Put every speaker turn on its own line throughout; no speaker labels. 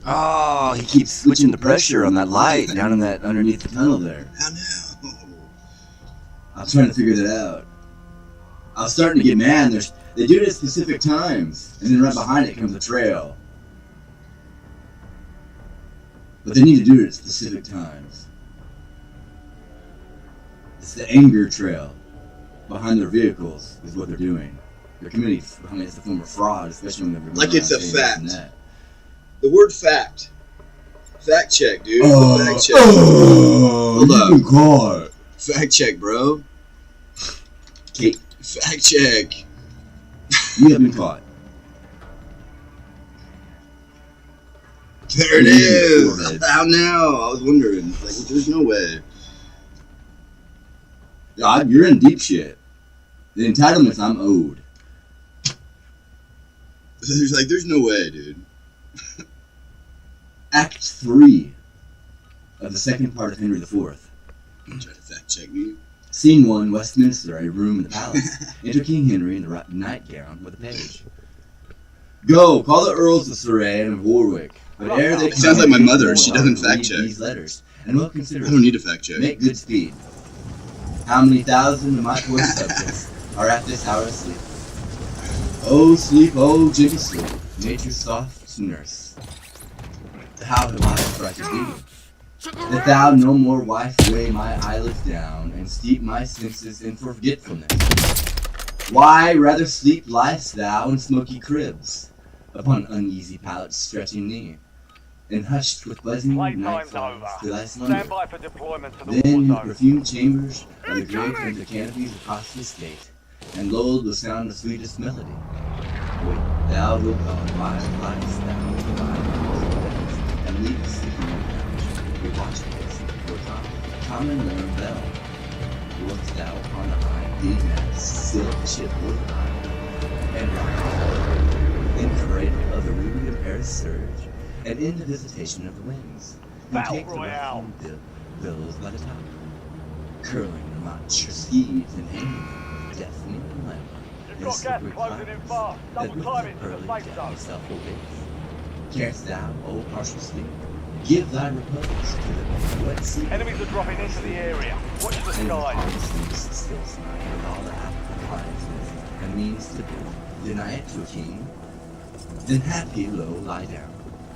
Oh, he keeps switching the pressure on that light down in that underneath the tunnel there.
How now?
I'm trying to figure that out. I was starting to get mad. They do it at specific times, and then right behind it comes a trail. But they need to do it at specific times. It's the anger trail behind their vehicles is what they're doing. They're committing, it's a form of fraud, especially when they're going
like it's a
saying
fact.
this and that.
The word fact. Fact check, dude. Fact check.
Hold up. Caught.
Fact check, bro.
Kate,
fact check.
You have been caught.
There it is. How now? I was wondering. Like, there's no way.
God, you're in deep shit. The entitlements I'm owed.
There's no way, dude.
Act 3 of the second part of Henry IV.
Try to fact check me.
Scene 1, Westminster, a room in the palace. Enter King Henry in the nightgown with a page. Go, call the Earls of Surrey and of Warwick. But ere they
it sounds like my mother. She doesn't fact check.
These letters, and will consider.
I don't need a fact check.
Make good speed. How many thousand of my poor subjects are at this hour asleep? Oh, sleep, oh, gentle sleep, nature's soft nurse. How have I frighted thee? That thou no more wife weigh my eyelids down, and steep my senses in forgetfulness. Why rather sleep liest thou in smoky cribs, upon uneasy pallets stretching knee, and hushed with buzzing nightfalls to thy slumber?
Stand by for deployment to the
Then in the
war zone.
perfumed chambers of the great and the canopies across the state, and lulled with sound the sweetest melody. Wait, thou wilt God, why liest thou with thy and leavest the human couch, your watch face, your common learned bell? Lookst thou upon the high, big mast, silk ship with eye, and rock, in the cradle of the rude and Paris surge, and in the visitation of the winds, and
Battle
take the
Royale.
ruffling billows by the top, curling the monstrous seas and hanging, deafening and loud,
You've
in
got
a
gas
slippery
closing in
clouds,
fast.
that
Double
with
time
the
it to the
early
safe
death
zone.
itself obeys. Canst thou, O partial sleep, give thy repose to the wet sea?
Enemies are dropping into the area. Watch the
And the
skies.
calm sleeps still smile with all the appliances and means to do. Deny it to a king? Then happy low lie down.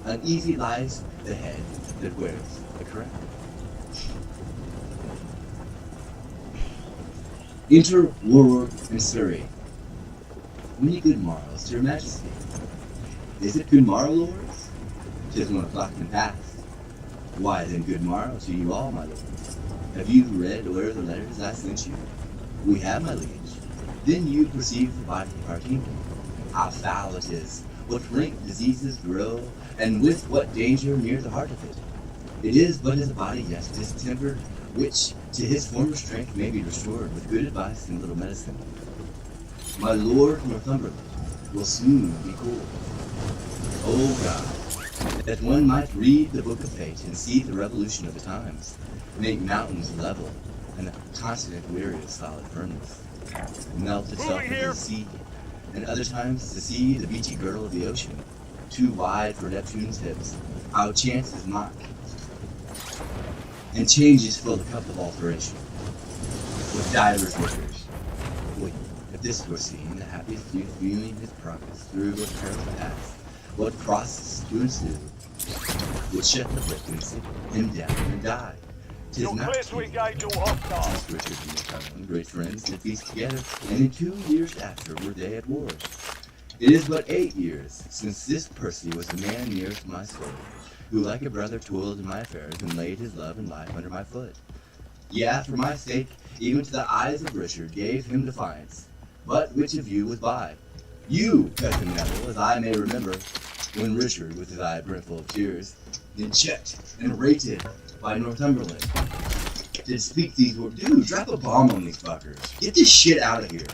Uneasy lies the head that wears the crown. Enter Warwick and Surrey. Many good morrows to your majesty. Is it good morrow, lords? 'Tis 1 o'clock and past. Why then good morrow to you all, my lords. Have you read o'er the letters I sent you? We have, my liege. Then you perceive the body of our kingdom. How foul it is, what rank diseases grow, and with what danger near the heart of it. It is but as a body yet distempered, which to his former strength may be restored with good advice and little medicine. My lord Northumberland will soon be cool. O God, that one might read the book of fate and see the revolution of the times, make mountains level, and the continent weary of solid firmness, melt itself into the sea, and other times to see the beachy girdle of the ocean, too wide for Neptune's hips, how chance is mocked, and changes fill the cup of alteration, with divers liquors. Wait, if this were seen, the happiest youth viewing his progress through what perils past, what crosses to ensue, would shut the book and sit him down and die. 'Tis
You're
not
clear to engage all hostiles.
Since Richard and McClellan, great friends, did feast together, and in 2 years after were they at war. It is but 8 years since this Percy was the man nearest my soul, who like a brother toiled in my affairs and laid his love and life under my foot. Yea, for my sake, even to the eyes of Richard gave him defiance. But which of you was by? You, cousin Neville, as I may remember, when Richard, with his eye brimful of tears, then checked and rated by Northumberland, did speak these words. Dude, drop a bomb on these fuckers. Get this shit out of here.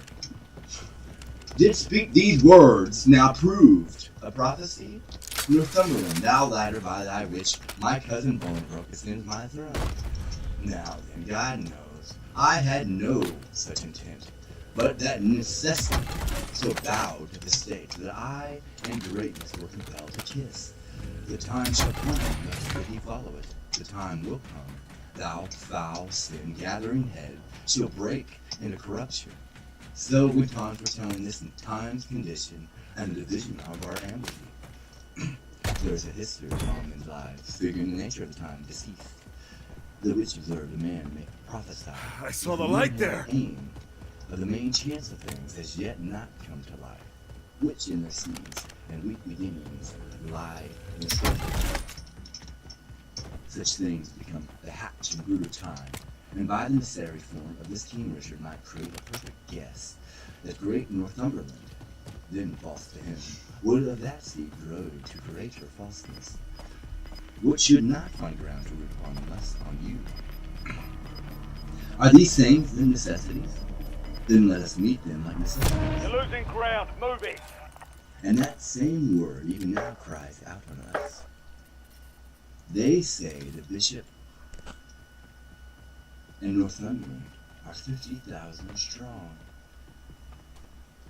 Did speak these words, now proved a prophecy? Northumberland, thou ladder by thy witch, my cousin Bolingbroke ascends my throne. Now then, God knows, I had no such intent, but that necessity so bowed to the state that I and greatness were compelled to kiss. The time shall come, that he follow it. The time will come. Thou foul sin gathering head shall break into corruption. So it went on foretelling this time's condition and the division of our amity. There's a history of all men's lives, figuring the nature of the time deceased. The which observed a man may prophesy.
I saw the light there.
Aim of the main chance of things has yet not come to life, which in their seeds and weak beginnings lie in the struggle. Such things become the hatch and brood of time, and by the necessary form of this King Richard might create a perfect guess that great Northumberland, then false to him, would of that seed grow to greater falseness, which should not find ground to root upon unless on you. Are these things then necessities? Then let us meet them like necessities.
You're losing ground. Move it.
And that same word even now cries out on us. They say the bishop and Northumberland are 50,000 strong.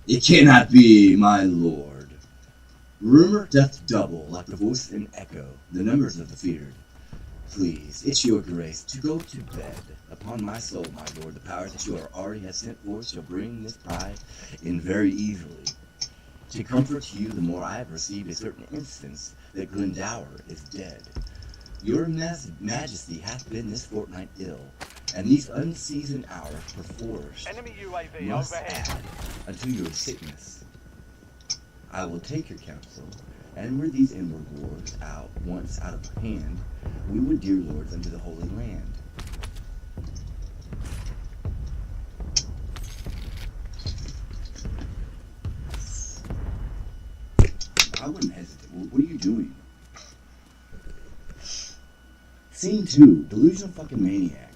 It cannot be, my lord. Rumor doth double like the voice and echo, the numbers of the feared. Please, it's your grace to go to bed. Upon my soul, my lord, the powers that you already have sent forth shall bring this pride in very easily. To comfort you, the more I have received a certain instance that Glendower is dead. Your majesty hath been this fortnight ill, and these unseasoned hours perforce
Enemy UAV
must
overhead.
add unto your sickness. I will take your counsel, and were these inward wars once out of hand, we would, dear lords, unto the Holy Land. I wouldn't hesitate. What are you doing? Scene 2, delusional fucking maniac.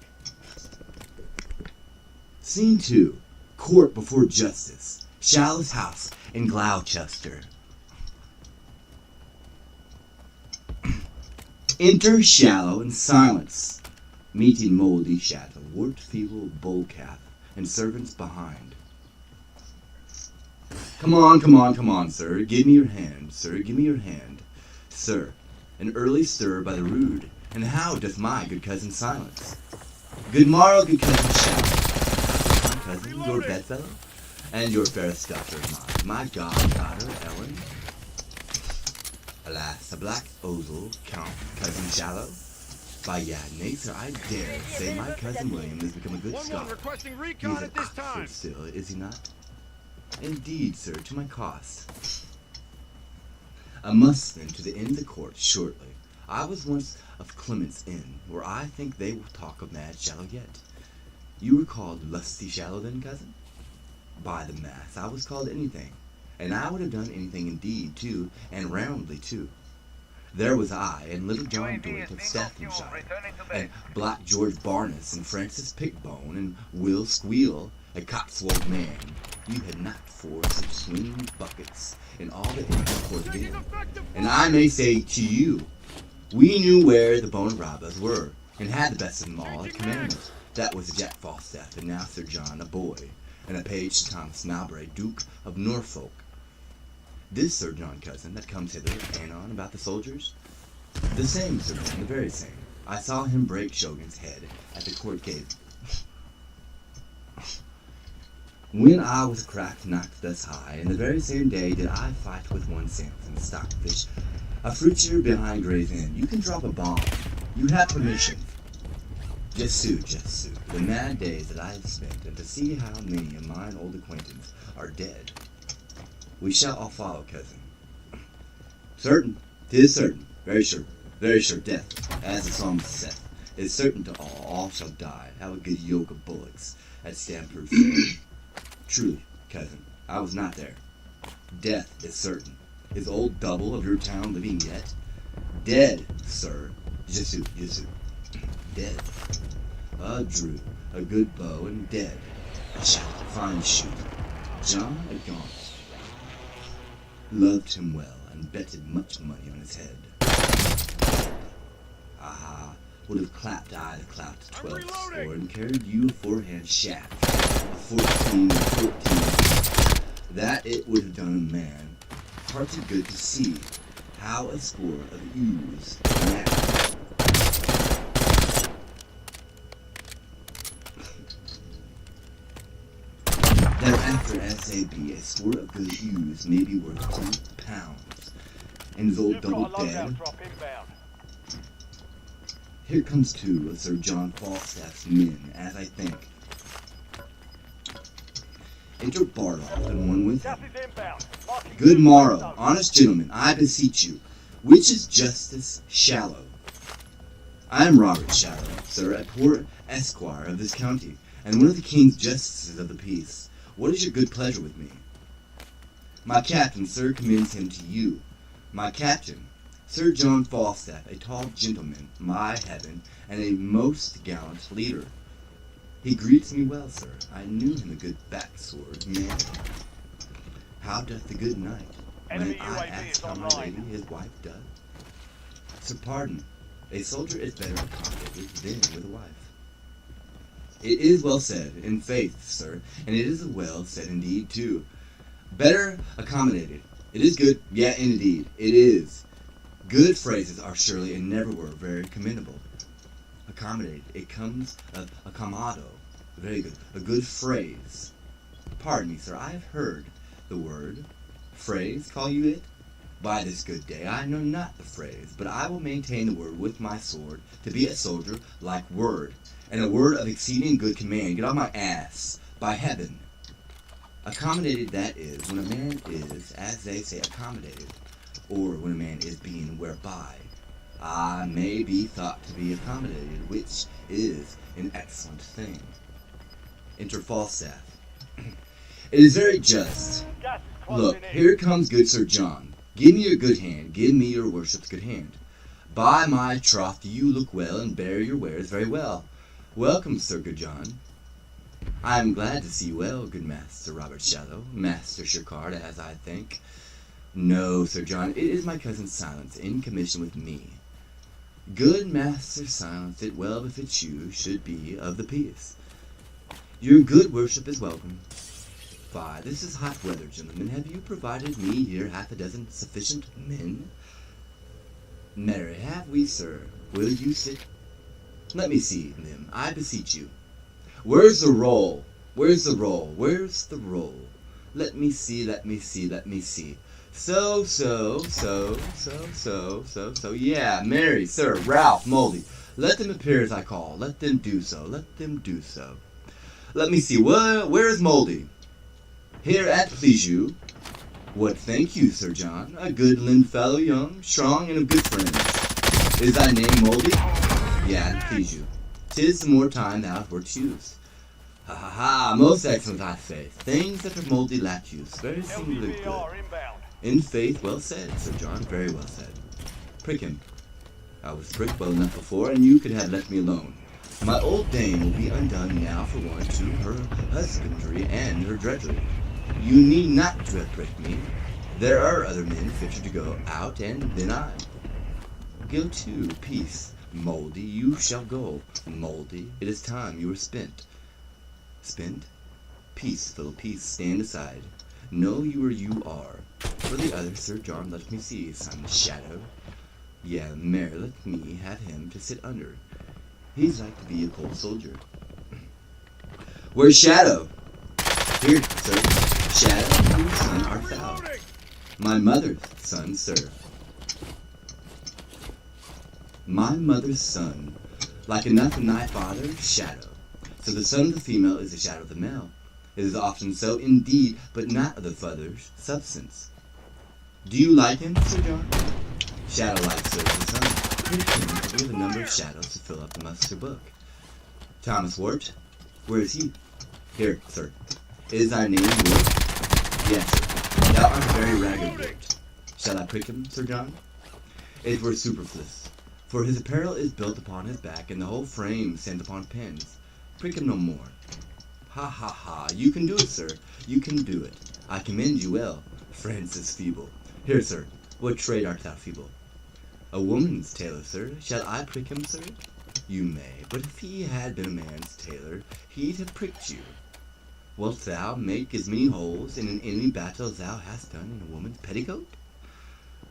Scene 2, court before justice. Shallow's house in Gloucester. Enter Shallow in silence, meeting mouldy shadow, warped feeble bull calf, and servants behind. Come on, sir, give me your hand, sir, give me your hand. Sir, an early stir by the rood, and how doth my good cousin silence? Good morrow, good cousin Shallow. My cousin, your bedfellow, and your fairest daughter of mine, my goddaughter Ellen. Alas, a black ozel, Count Cousin Shallow. By nay, sir, I dare say my cousin William has become a good scholar.
Requesting
He
recon
is
at this
an Oxford
time.
still, is he not? Indeed, sir, to my cost. I must then to the inn of the court shortly. I was once of Clement's Inn, where I think they will talk of mad Shallow yet. You were called lusty Shallow then, cousin? By the mass, I was called anything, and I would have done anything indeed, too, and roundly, too. There was I, and little John Doit of Staffordshire, and Black George Barnes, and Francis Pickbone, and Will Squeal, a Cotswold man. You had not four such swinging buckets in all the court of England. And I may say to you, we knew where the bone robbers were, and had the best of them all at commandment. That was Jack Falstaff, and now Sir John, a boy, and a page to Thomas Mowbray, Duke of Norfolk. This Sir John cousin that comes hither and on about the soldiers? The same, Sir John, the very same. I saw him break Shogun's head at the court gate. When I was cracked knocked thus high, and the very same day did I fight with one Samson, Stockfish, a fruitier behind Gray's Inn. You can drop a bomb. You have permission. Just so, the mad days that I have spent, and to see how many of mine old acquaintance are dead. We shall all follow, cousin. Certain, 'tis certain, very sure, death, as the psalmist saith, is certain to all shall die. Have a good yoke of bullocks at Stamford Fair. Truly, cousin, I was not there. Death is certain. Is old Double of your town living yet? Dead, sir. Jesu. Dead. A Drew, a good bow, and dead. A fine shooter. John a gaunt. Loved him well, and betted much money on his head. Aha, would have clapped I the clout to 12 score, and carried you a forehand shaft, a 14 and 14. That it would have done a man. Hearty good to see. How a score of ooze now. Thereafter, as they be, a score of good ooze may be worth 2 pounds. And is old
You've
double
got a
dead?
loadout drop inbound.
Here comes 2 of Sir John Falstaff's men, as I think. Enter Barlow and one with
Gas
him.
is inbound. Marking
Good
new
morrow,
zone.
honest gentlemen, I beseech you. Which is Justice Shallow? I am Robert Shallow, sir, a poor esquire of this county, and one of the king's justices of the peace. What is your good pleasure with me? My captain, sir, commends him to you. My captain, Sir John Falstaff, a tall gentleman, my heaven, and a most gallant leader. He greets me well, sir. I knew him a good backsword man. How doth the good knight?
Enemy
When I
UAV
ask
is
how my
online.
lady his wife doth. Sir, pardon. A soldier is better accommodated than with a wife. It is well said, in faith, sir, and it is well said indeed, too. Better accommodated. It is good, yet indeed, it is. Good phrases are surely and never were very commendable. Accommodated, it comes of accommodado. Very good. A good phrase. Pardon me, sir, I have heard the word. Phrase, call you it? By this good day, I know not the phrase, but I will maintain the word with my sword, to be a soldier like word, and a word of exceeding good command. Get off my ass, by heaven. Accommodated, that is, when a man is, as they say, accommodated, or when a man is being whereby I may be thought to be accommodated, which is an excellent thing. Enter Falstaff. It is very just.
Gas is closing
Look,
in.
here comes good Sir John. Give me your good hand, give me your worship's good hand. By my troth, you look well and bear your wares very well. Welcome, Sir Good John. I am glad to see you well, good Master Robert Shallow, Master Shirkard, as I think. No, Sir John, it is my cousin Silence, in commission with me. Good Master Silence, it well befits you, should be of the peace. Your good worship is welcome. Fie, this is hot weather, gentlemen. Have you provided me here 6 sufficient men? Marry, have we, sir? Will you sit? Let me see them, I beseech you. Where's the roll? Where's the roll? Where's the roll? Let me see, let me see, let me see. So, yeah, Mary, sir, Ralph, Moldy. Let them appear as I call. Let them do so. Let them do so. Let me see, where is Moldy? Here, at please you. What think you, Sir John? A good limbed fellow, young, strong, and of good friends. Is thy name Moldy? Yeah, and please you. 'Tis the more time thou wert used. Ha ha ha, most excellent, I say. Things that are Moldy lack use. Very singularly good.
LVVR inbound.
In faith, well said, Sir John, very well said. Prick him. I was pricked well enough before, and you could have let me alone. My old dame will be undone now for one to her husbandry and her drudgery. You need not to have pricked me. There are other men fitter to go out, and then I. Go to, peace, Moldy, you shall go. Moldy, it is time you were spent. Spent? Peace, little peace, stand aside. Know you where you are. For the other, Sir John, let me see, son Shadow. Yeah, Mary, let me have him to sit under. He's like to be a cold soldier. Where's Shadow? Here, sir. Shadow, whose son art thou? My mother's son, sir. My mother's son, like enough in thy father's shadow. So the son of the female is the shadow of the male. It is often so, indeed, but not of the father's substance. Do you like him, Sir John? Shadow-like, sir, the son. Here comes we have a number of shadows to fill up the muster book. Thomas Wart? Where is he? Here, sir. Is thy name Wart? Yes, sir. Thou art very ragged, Wart. Shall I prick him, Sir John? It were superfluous, for his apparel is built upon his back, and the whole frame stands upon pins. Prick him no more. Ha ha ha, you can do it, sir. You can do it. I commend you well. Francis Feeble. Here, sir. What trade art thou, Feeble? A woman's tailor, sir. Shall I prick him, sir? You may, but if he had been a man's tailor, he'd have pricked you. Wilt thou make as many holes in an enemy battle as thou hast done in a woman's petticoat?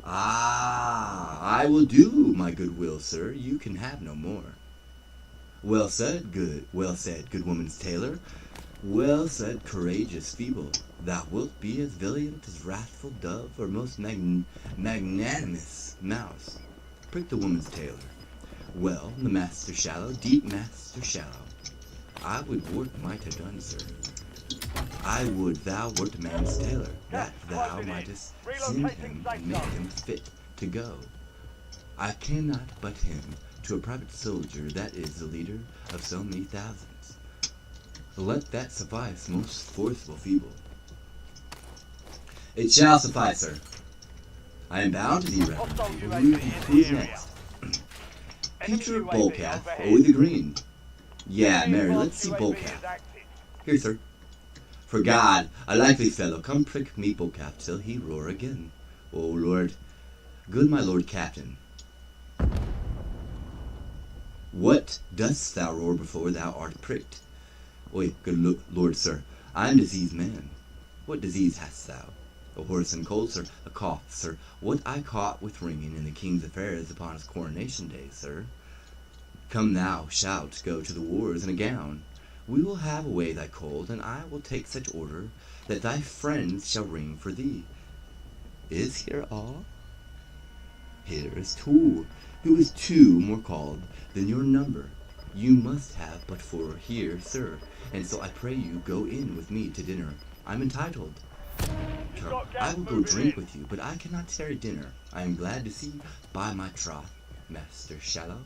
Ah, I will do, my good will, sir. You can have no more. Well said, good woman's tailor. Well said, courageous feeble. Thou wilt be as valiant as wrathful dove, or most magnanimous mouse. Prick the woman's tailor. Well, the master shallow, deep master shallow. I would work might have done, sir. I would thou wert a man's tailor, that thou mightest send him and make him fit to go. I cannot but him to a private soldier that is the leader of so many thousands. Let that suffice, most forceful feeble. It shall suffice, sir. I am bound to thee, Reverend. Who's next? Peter Bullcalf, o'er the green. Yeah, Mary, let's see Bullcalf. Here, sir. For God, a likely fellow, come prick me Bullcalf till he roar again. O Lord, good my Lord Captain, what dost thou roar before thou art pricked? Oi, good Lord, sir, I am diseased man. What disease hast thou? A horse and cold, sir, a cough, sir, what I caught with ringing in the king's affairs upon his coronation day, sir. Come thou shalt go to the wars in a gown. We will have away thy cold, and I will take such order that thy friends shall ring for thee. Is here all? Here is two. Who is two more called than your number? You must have but four here, sir, and so I pray you go in with me to dinner. I'm entitled. I will go drink with you, but I cannot tarry dinner. I am glad to see, by my troth, Master Shallow.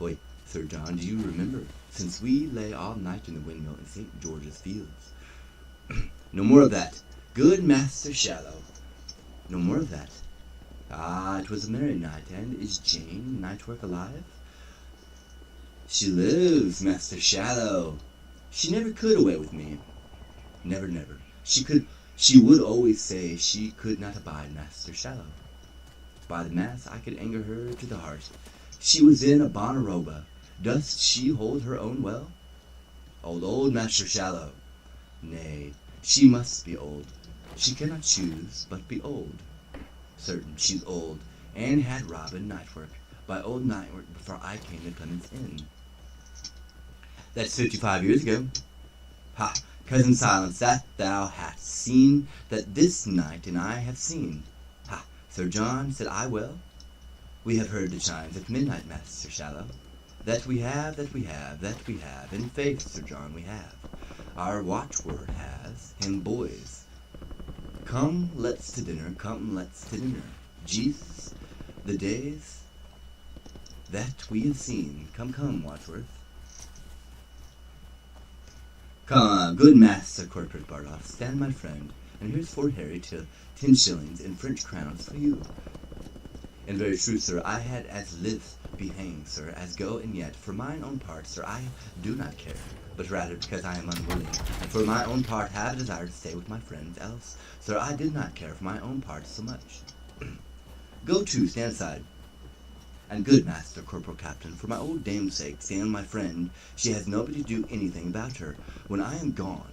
Oi, Sir John, do you remember, since we lay all night in the windmill in St. George's Fields? No more of that. Good Master Shallow. No more of that. Ah, it was a merry night, and is Jane Nightwork alive? She lives, Master Shallow. She never could away with me. Never, never. She would always say she could not abide Master Shallow. By the mass, I could anger her to the heart. She was in a Bonaroba. Doth she hold her own well? Old Master Shallow. Nay, she must be old. She cannot choose but be old. Certain she's old, and had Robin Nightwork by old Nightwork before I came to Clement's Inn. That's 55 years ago. Ha, cousin Silence, that thou hast seen, that this night and I have seen. Ha, Sir John, said I well? We have heard the chimes at midnight, Master Shallow. That we have, that we have, that we have, in faith, Sir John, we have. Our watchword has him, boys. Come, let's to dinner, come, let's to dinner. Jesus, the days that we have seen. Come, come, Watchworth. Come, good Master Corporate Bardolph, stand my friend, and here's 4 Harry to 10 shillings in French crowns for you. In very truth, sir, I had as lief be hanged, sir, as go, and yet, for mine own part, sir, I do not care, but rather because I am unwilling, and for my own part have a desire to stay with my friends, else, sir, I did not care for my own part so much. Go to, stand aside. And good Master Corporal Captain, for my old dame's sake, stand my friend, she has nobody to do anything about her, when I am gone,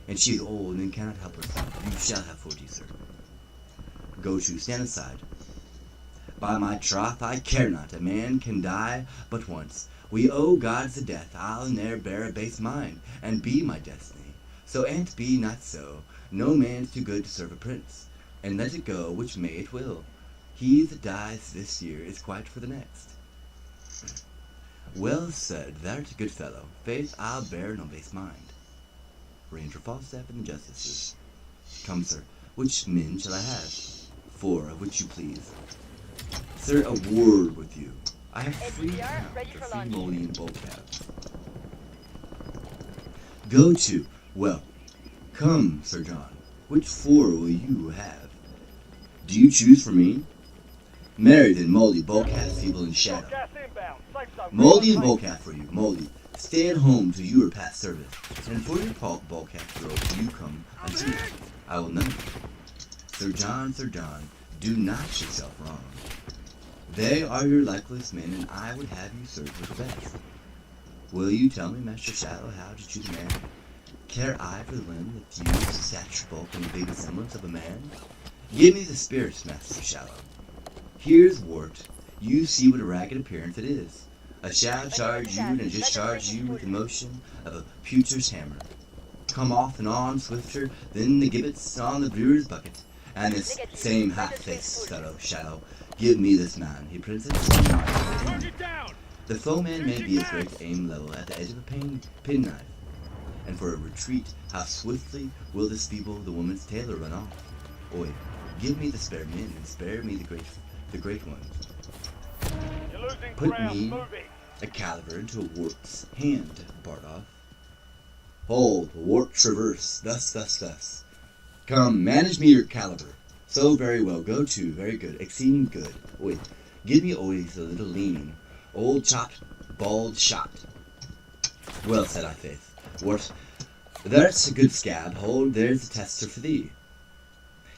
and she is old and cannot help herself, you shall have 40, sir. Go to, stand aside. By my troth, I care not, a man can die but once. We owe God's a death, I'll ne'er bear a base mind, and be my destiny. So an't be not so, no man's too good to serve a prince, and let it go which may it will. He that dies this year is quite for the next. Well said, thou'rt a good fellow. Faith, I'll bear no base mind. Ranger Falstaff and the justices. Come, sir, which men shall I have? 4, of which you please. Sir, a word with you. I have 3 pounds of free moly and Bullcalf. Go to. Well, come, Sir John. Which 4 will you have? Do you choose for me? Marry then, Moldy, Bullcalf, Feeble, and Shadow. Moldy and Bullcalf for you. Moldy, stay at home till you are past service, and for your Bullcalf girl till you come unto me. I will none. Sir John, do not yourself wrong. They are your likeliest men, and I would have you served with the best. Will you tell me, Master Shallow, how to choose a man? Care I for the limb that uses the stature, bulk, and the big semblance of a man? Give me the spirit, Master Shallow. Here's Wart. You see what a ragged appearance it is. I shall charge you and discharge you with the motion of a pewter's hammer. Come off and on swifter than the gibbets on the brewer's bucket. And this same half-faced fellow, Shallow, give me this man, he princes. The foeman may be as great to aim level at the edge of a penknife. And for a retreat, how swiftly will this feeble the woman's tailor run off. Oi, give me the spare men and spare me the great ones.
You're losing
Put
ground.
me
Move it.
a caliver into a wart's hand, Bardoff. Hold, wart traverse, thus. Come, manage me your caliber. So very well, go to, very good, exceeding good. Wait, give me always a little lean, old chopped, bald shot. Well said, I faith. Wart, there's a good scab, hold, there's a tester for thee.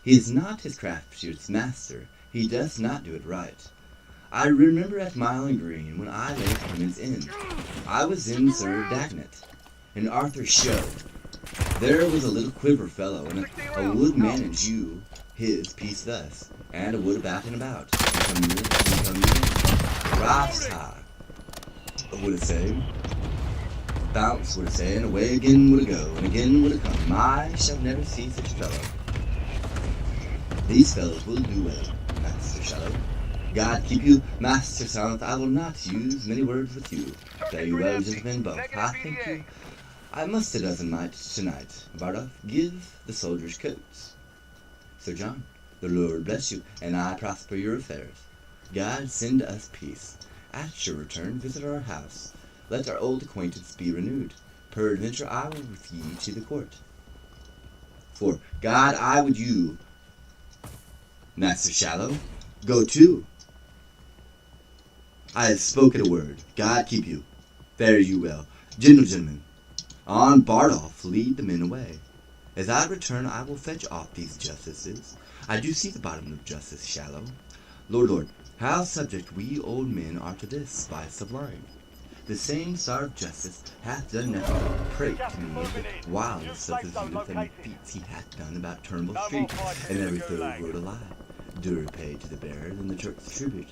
He is not his craftsman's master, he does not do it right. I remember at Mile and Green, when I lay Clemens Inn, I was in Sir Dagonet, in Arthur's show. There was a little quiver fellow, and a would manage you his piece thus, and a would about and about. Come in. Rafts high, would it say. Bounce, would it say, and away again would it go, and again would it come. I shall never see such a fellow. These fellows will do well, Master Shallow. God keep you, Master Silent. I will not use many words with you. Fare you well, gentlemen, both. I thank you. I must a dozen mites tonight. Bardoff, give the soldiers coats. Sir John, the Lord bless you, and I prosper your affairs. God send us peace. At your return, visit our house. Let our old acquaintance be renewed. Peradventure I will with ye to the court. For God, I would you, Master Shallow, go too. I have spoken a word. God keep you. Fare you well. Gentlemen, on Bardoff lead the men away. As I return, I will fetch off these justices. I do see the bottom of justice, Shallow. Lord, how subject we old men are to this spice of lying. The same star of justice hath done nothing but prate to me of the wildness of his youth and the feats he hath done about Turnbull Street, and every third word a lie. Durer paid to the bearer than the Turk's tribute.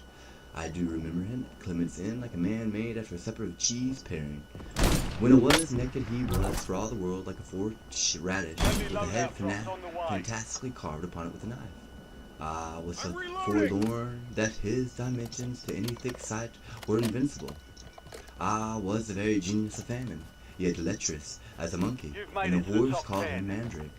I do remember him at Clemens Inn like a man made after a supper of cheese paring. When it was naked he was, for all the world, like a forked radish, with a head fantastically carved upon it with a knife. Ah, was so forlorn that his dimensions to any thick sight were invincible. Ah, was the very genius of famine, yet lecherous as a monkey, and the horse called him Mandrake.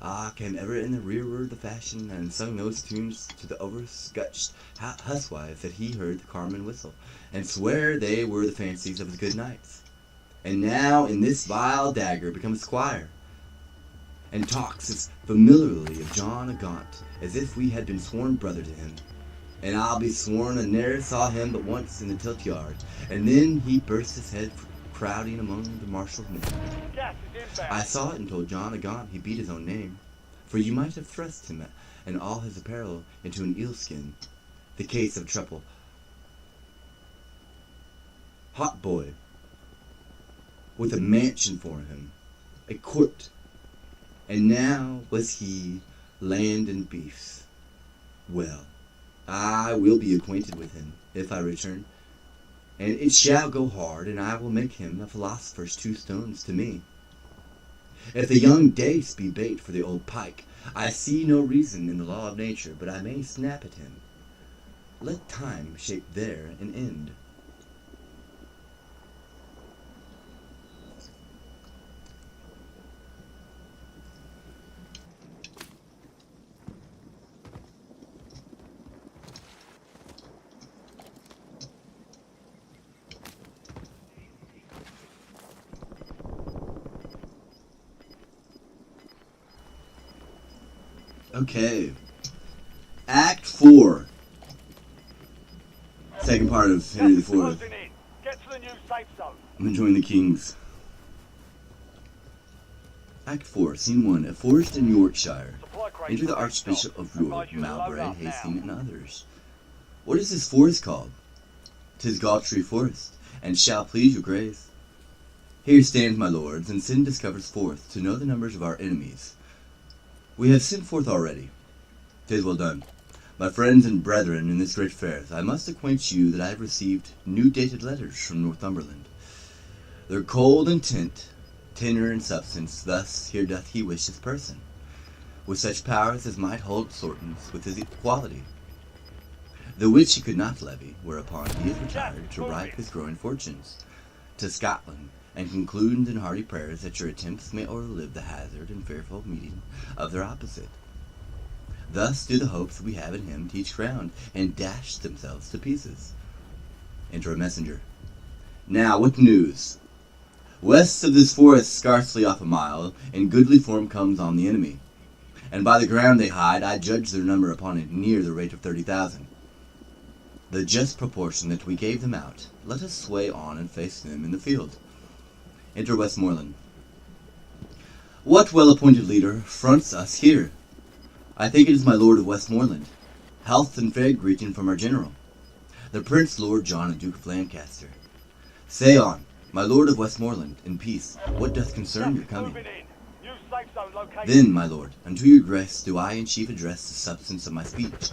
Ah, came ever in the rearward the fashion, and sung those tunes to the overscutched huswives that he heard the carman whistle, and swear they were the fancies of the good knights. And now in this vile dagger becomes squire, and talks as familiarly of John a Gaunt as if we had been sworn brother to him. And I'll be sworn I ne'er saw him but once in the tilt yard, and then he burst his head crowding among the marshaled men. I saw it and told John a Gaunt he beat his own name, for you might have thrust him and all his apparel into an eelskin. The case of Truple, hot boy, with a mansion for him, a court, and now was he land and beefs. Well, I will be acquainted with him, if I return, and it shall go hard, and I will make him a philosopher's 2 stones to me. If the young dace be bait for the old pike, I see no reason in the law of nature, but I may snap at him. Let time shape there an end. Okay. Act 4. Second part of Henry IV.
Closing in. Get to the new safe zone.
I'm enjoying the Kings. Act 4, Scene 1. A forest in Yorkshire.
Supply crates
Enter the
are
Archbishop
stocked.
of York,
Advise you to load
Mowbray,
up now.
Hastings, and others. What is this forest called? 'Tis Galtree Forest, and shall please your grace. Here stands, my lords, and sin discovers forth to know the numbers of our enemies. We have sent forth already. 'Tis well done. My friends and brethren in this great fair, I must acquaint you that I have received new dated letters from Northumberland. They're cold in tint, tenor and substance, thus here doth he wish his person, with such powers as might hold sortance with his equality, the which he could not levy, whereupon he is retired to ripe his growing fortunes to Scotland, and conclude in hearty prayers that your attempts may o'erlive the hazard and fearful meeting of their opposite. Thus do the hopes we have in him teach ground, and dash themselves to pieces. Enter a messenger. Now, what news? West of this forest, scarcely off a mile, in goodly form comes on the enemy, and by the ground they hide, I judge their number upon it near the rate of 30,000. The just proportion that we gave them out, let us sway on and face them in the field. Enter Westmoreland. What well-appointed leader fronts us here? I think it is my Lord of Westmoreland. Health and fair greeting from our general, the Prince Lord John and Duke of Lancaster. Say on, my Lord of Westmoreland, in peace, what doth concern your coming?
Moving in. New safe zone located.
Then, my lord, unto your grace do I in chief address the substance of my speech.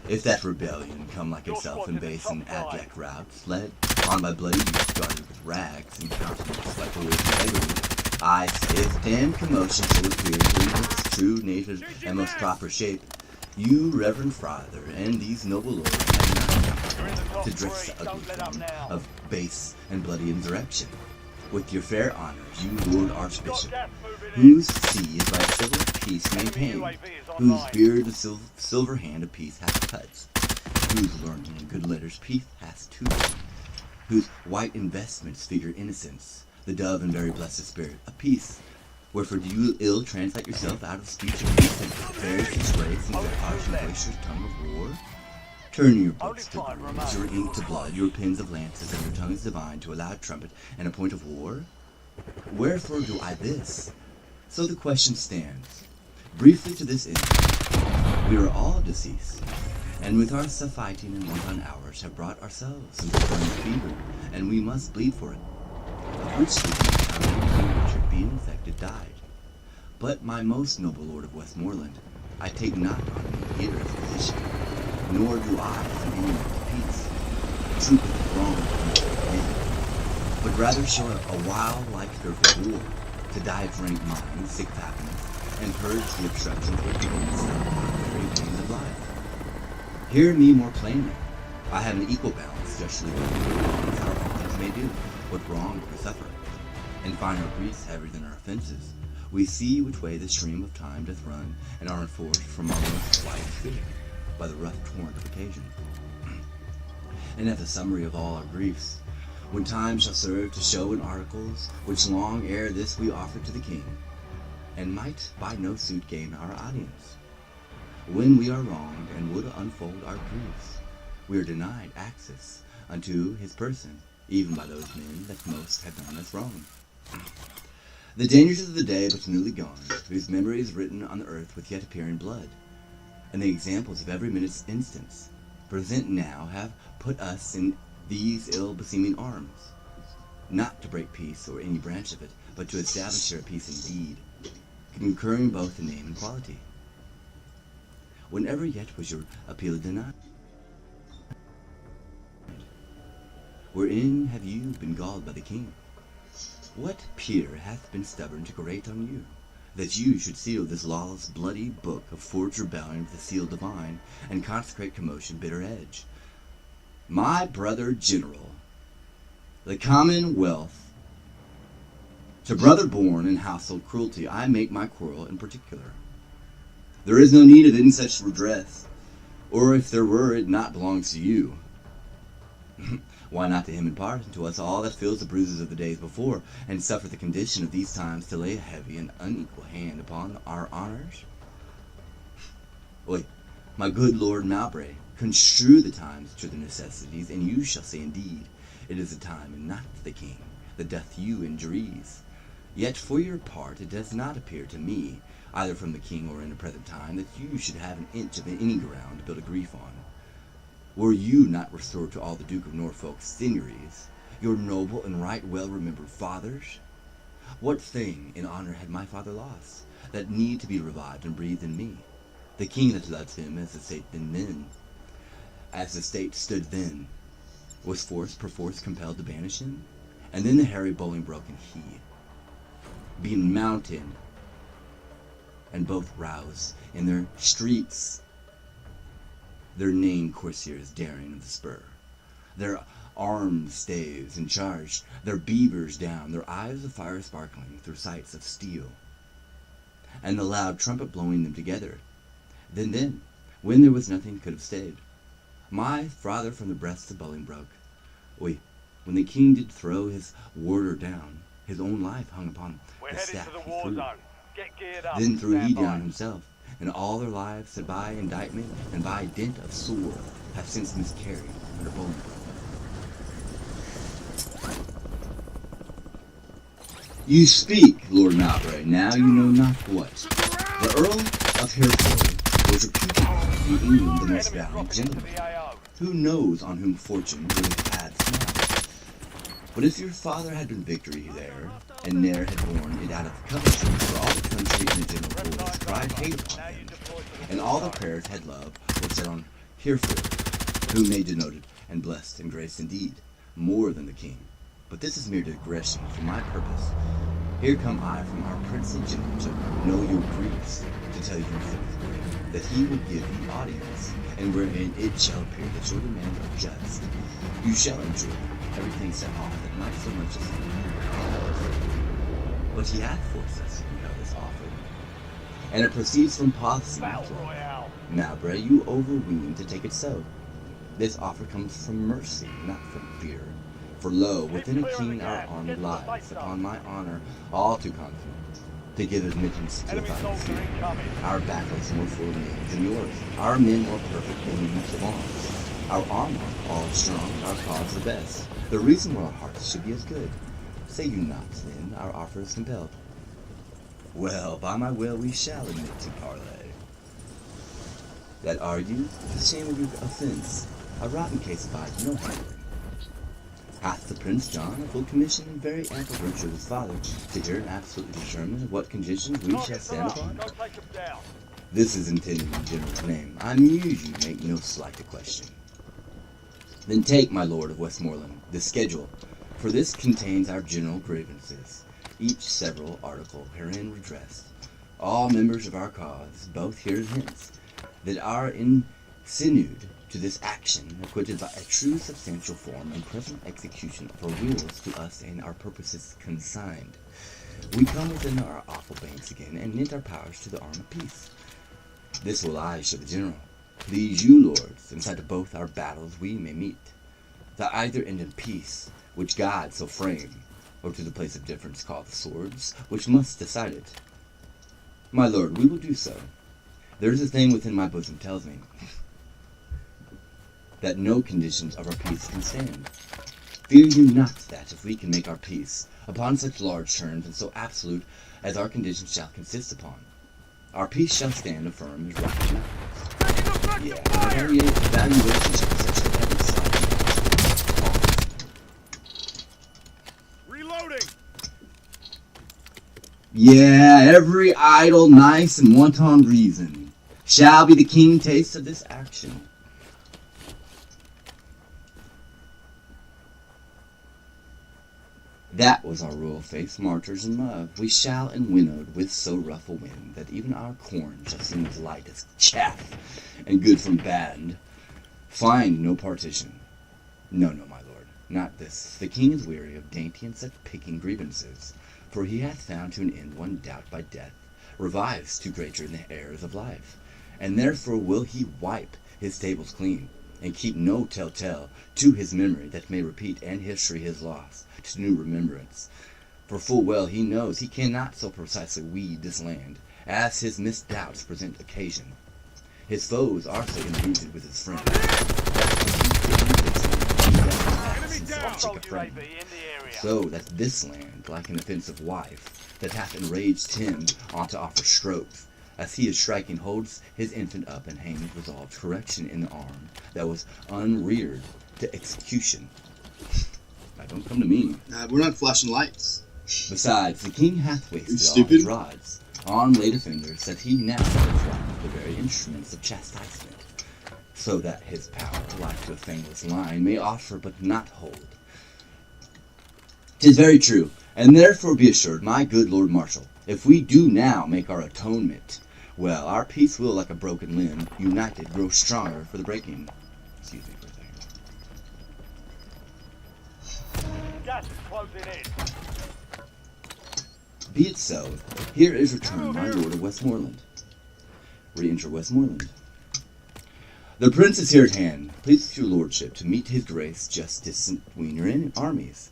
If that rebellion come like itself in base and abject routes, led on by bloody youth guarded with rags and countenance by boys integrity, I say if damned commotion shall appear in its true native and most proper shape, you, reverend father, and these noble lords have not come to dress the ugly form of base and bloody insurrection. With your fair honors, you Lord Archbishop, whose see is by civil peace maintained, whose beard the silver hand of peace hath touched, whose learning and good letters peace hath tutored, whose white investments figure innocence, the dove and very blessed spirit of peace. Wherefore do you ill translate yourself out of speech of peace and various disgrace into the harsh and boisterous tongue of war? Turn your books to bruise, your ink to blood, your pens of lances, and your tongues divine to a loud trumpet and a point of war? Wherefore do I this? So the question stands. Briefly to this end, we are all deceased, and with our fighting and wanton hours have brought ourselves into burning fever, and we must bleed for it. Of which disease our old King Richard, being infected, died. But my most noble Lord of Westmoreland, I take not on me here as a physician, nor do I as an enemy to peace, troopeth wrong man, but rather show a wild-like fearful war, to divrank minds, sick faculties, and purge the obstructions which begin to stop the very pains of life. Hear me more plainly. I have an equal balance, justly as our offense may do, what wrong we suffer, and find our griefs heavier than our offenses. We see which way the stream of time doth run, and are enforced from our most quiet spirit by the rough torrent of occasion. And at the summary of all our griefs, when time shall serve to show in articles, which long ere this we offered to the king, and might by no suit gain our audience, when we are wronged and would unfold our griefs, we are denied access unto his person, even by those men that most have done us wrong. The dangers of the day but newly gone, whose memory is written on the earth with yet appearing blood, and the examples of every minute's instance present now have put us in these ill-beseeming arms, not to break peace or any branch of it, but to establish their peace indeed, concurring both in name and quality. Whenever yet was your appeal denied? Wherein have you been galled by the king? What peer hath been stubborn to grate on you, that you should seal this lawless bloody book of forged rebellion with the seal divine, and consecrate commotion bitter edge? My brother general, the commonwealth, to brother born in household cruelty, I make my quarrel in particular. There is no need of any such redress, or if there were, it not belongs to you. Why not to him impart, and to us all that feels the bruises of the days before, and suffer the condition of these times to lay a heavy and unequal hand upon our honors? Oi, my good Lord Mowbray, construe the times to the necessities, and you shall say indeed, it is the time and not the king that doth you injuries. Yet for your part it does not appear to me, either from the king or in the present time, that you should have an inch of any ground to build a grief on. Were you not restored to all the Duke of Norfolk's seigneuries, your noble and right well-remembered fathers? What thing in honor had my father lost, that need to be revived and breathed in me? The king that loved him as the state stood then, was perforce compelled to banish him? And then the hairy Bolingbroke and he, being mounted, and both roused in their streets, their named courtiers daring of the spur, their armed staves and charged, their beavers down, their eyes of fire sparkling through sights of steel, and the loud trumpet blowing them together. Then, when there was nothing could have stayed, my father from the breasts of Bolingbroke, when the king did throw his warder down, his own life hung upon
We're
the
headed
staff
to the
he
war
threw.
zone. Get geared up.
Then threw he
Stand by.
down himself, and all their lives that by indictment and by dint of sword have since miscarried under Bolingbroke. You speak, Lord Mowbray, now you know not what. The Earl of Hereford was reputed in England the most
Enemy
valiant
dropping into
gentleman.
the AO.
Who knows on whom fortune would have had smiled? But if your father had been victory there, and ne'er had borne it out of the Coventry, for all the country and the general boys cried hate
Now
on
you
him,
deploy to the
and
war
all the
zone.
prayers had love were set on Hereford, whom they denoted and blessed and graced indeed, more than the king. But this is mere digression for my purpose. Here come I from our princely general to know your griefs, to tell you that he will give you audience, and wherein it shall appear that your demands are just, you shall enjoy everything set off that might so much as but he hath forced us to compel this offer, and it proceeds from policy.
Battle Royale.
Mowbray, you overween to take it so. This offer comes from mercy, not from fear. For lo, within a king our army lies, upon my honor, all too confident, to give admittance to a
Enemy
fighting
soldier
field.
incoming.
Our battles more full of names than yours, our men more perfect than use of arms. Our armor all strong, our cause the best. The reason why our hearts should be as good. Say you not, then, our offer is compelled. Well, by my will we shall admit to parley. That argue, the shame of your offense, a rotten case abides no hindering. Hath the Prince John a full commission and very ample virtue of his father to hear and absolutely determine what conditions we shall
Targets are
stand
up.
upon?
Go take them down.
This is intended in general's name. I muse you make no slight to question. Then take, my lord of Westmoreland, this schedule, for this contains our general grievances, each several article herein redressed. All members of our cause, both here and hence, that are insinued to this action, acquitted by a true substantial form and present execution for wills to us and our purposes consigned. We come within our awful banks again, and knit our powers to the arm of peace. This will I show the general. Please you, lords, inside of both our battles we may meet. The either end in peace, which God so framed, or to the place of difference called the swords, which must decide it. My lord, we will do so. There is a thing within my bosom tells me that no conditions of our peace can stand. Fear you not that if we can make our peace upon such large terms and so absolute as our conditions shall consist upon, our peace shall stand affirm as rock and mountains. Yeah, valuation shall be such that every side.
Reloading.
Yeah, every idle, nice, and wanton reason shall be the keen taste of this action. That was our royal faith, martyrs and love. We shall and winnowed with so rough a wind that even our corn shall seem as light as chaff, and good from bad. Find no partition. No, my lord, not this. The king is weary of dainty and such picking grievances, for he hath found to an end one doubt by death, revives too greater in the errors of life, and therefore will he wipe his tables clean, and keep no telltale to his memory that may repeat and history his loss to new remembrance. For full well he knows he cannot so precisely weed this land as his misdoubts present occasion. His foes are so enrooted with his friends
Hostile UAV in the area.
so that this land, like an offensive wife, that hath enraged him ought to offer strokes, as he is striking holds his infant up and hangeth resolved correction in the arm that was unreared to execution. Now don't come to me.
We're not flashing lights.
Besides, the king hath wasted all
stupid?
his rods on late offenders that he now hath the very instruments of chastisement, so that his power, like to a fangless line, may offer but not hold. 'Tis very true, and therefore be assured, my good Lord Marshal, if we do now make our atonement, well, our peace will, like a broken limb, united, grow stronger for the breaking. Excuse me for a second.
Gas is closing in.
Be it so. Here is returned my lord of Westmoreland. Re-enter Westmoreland. The prince is here at hand. Please your lordship to meet his grace just distant between your armies.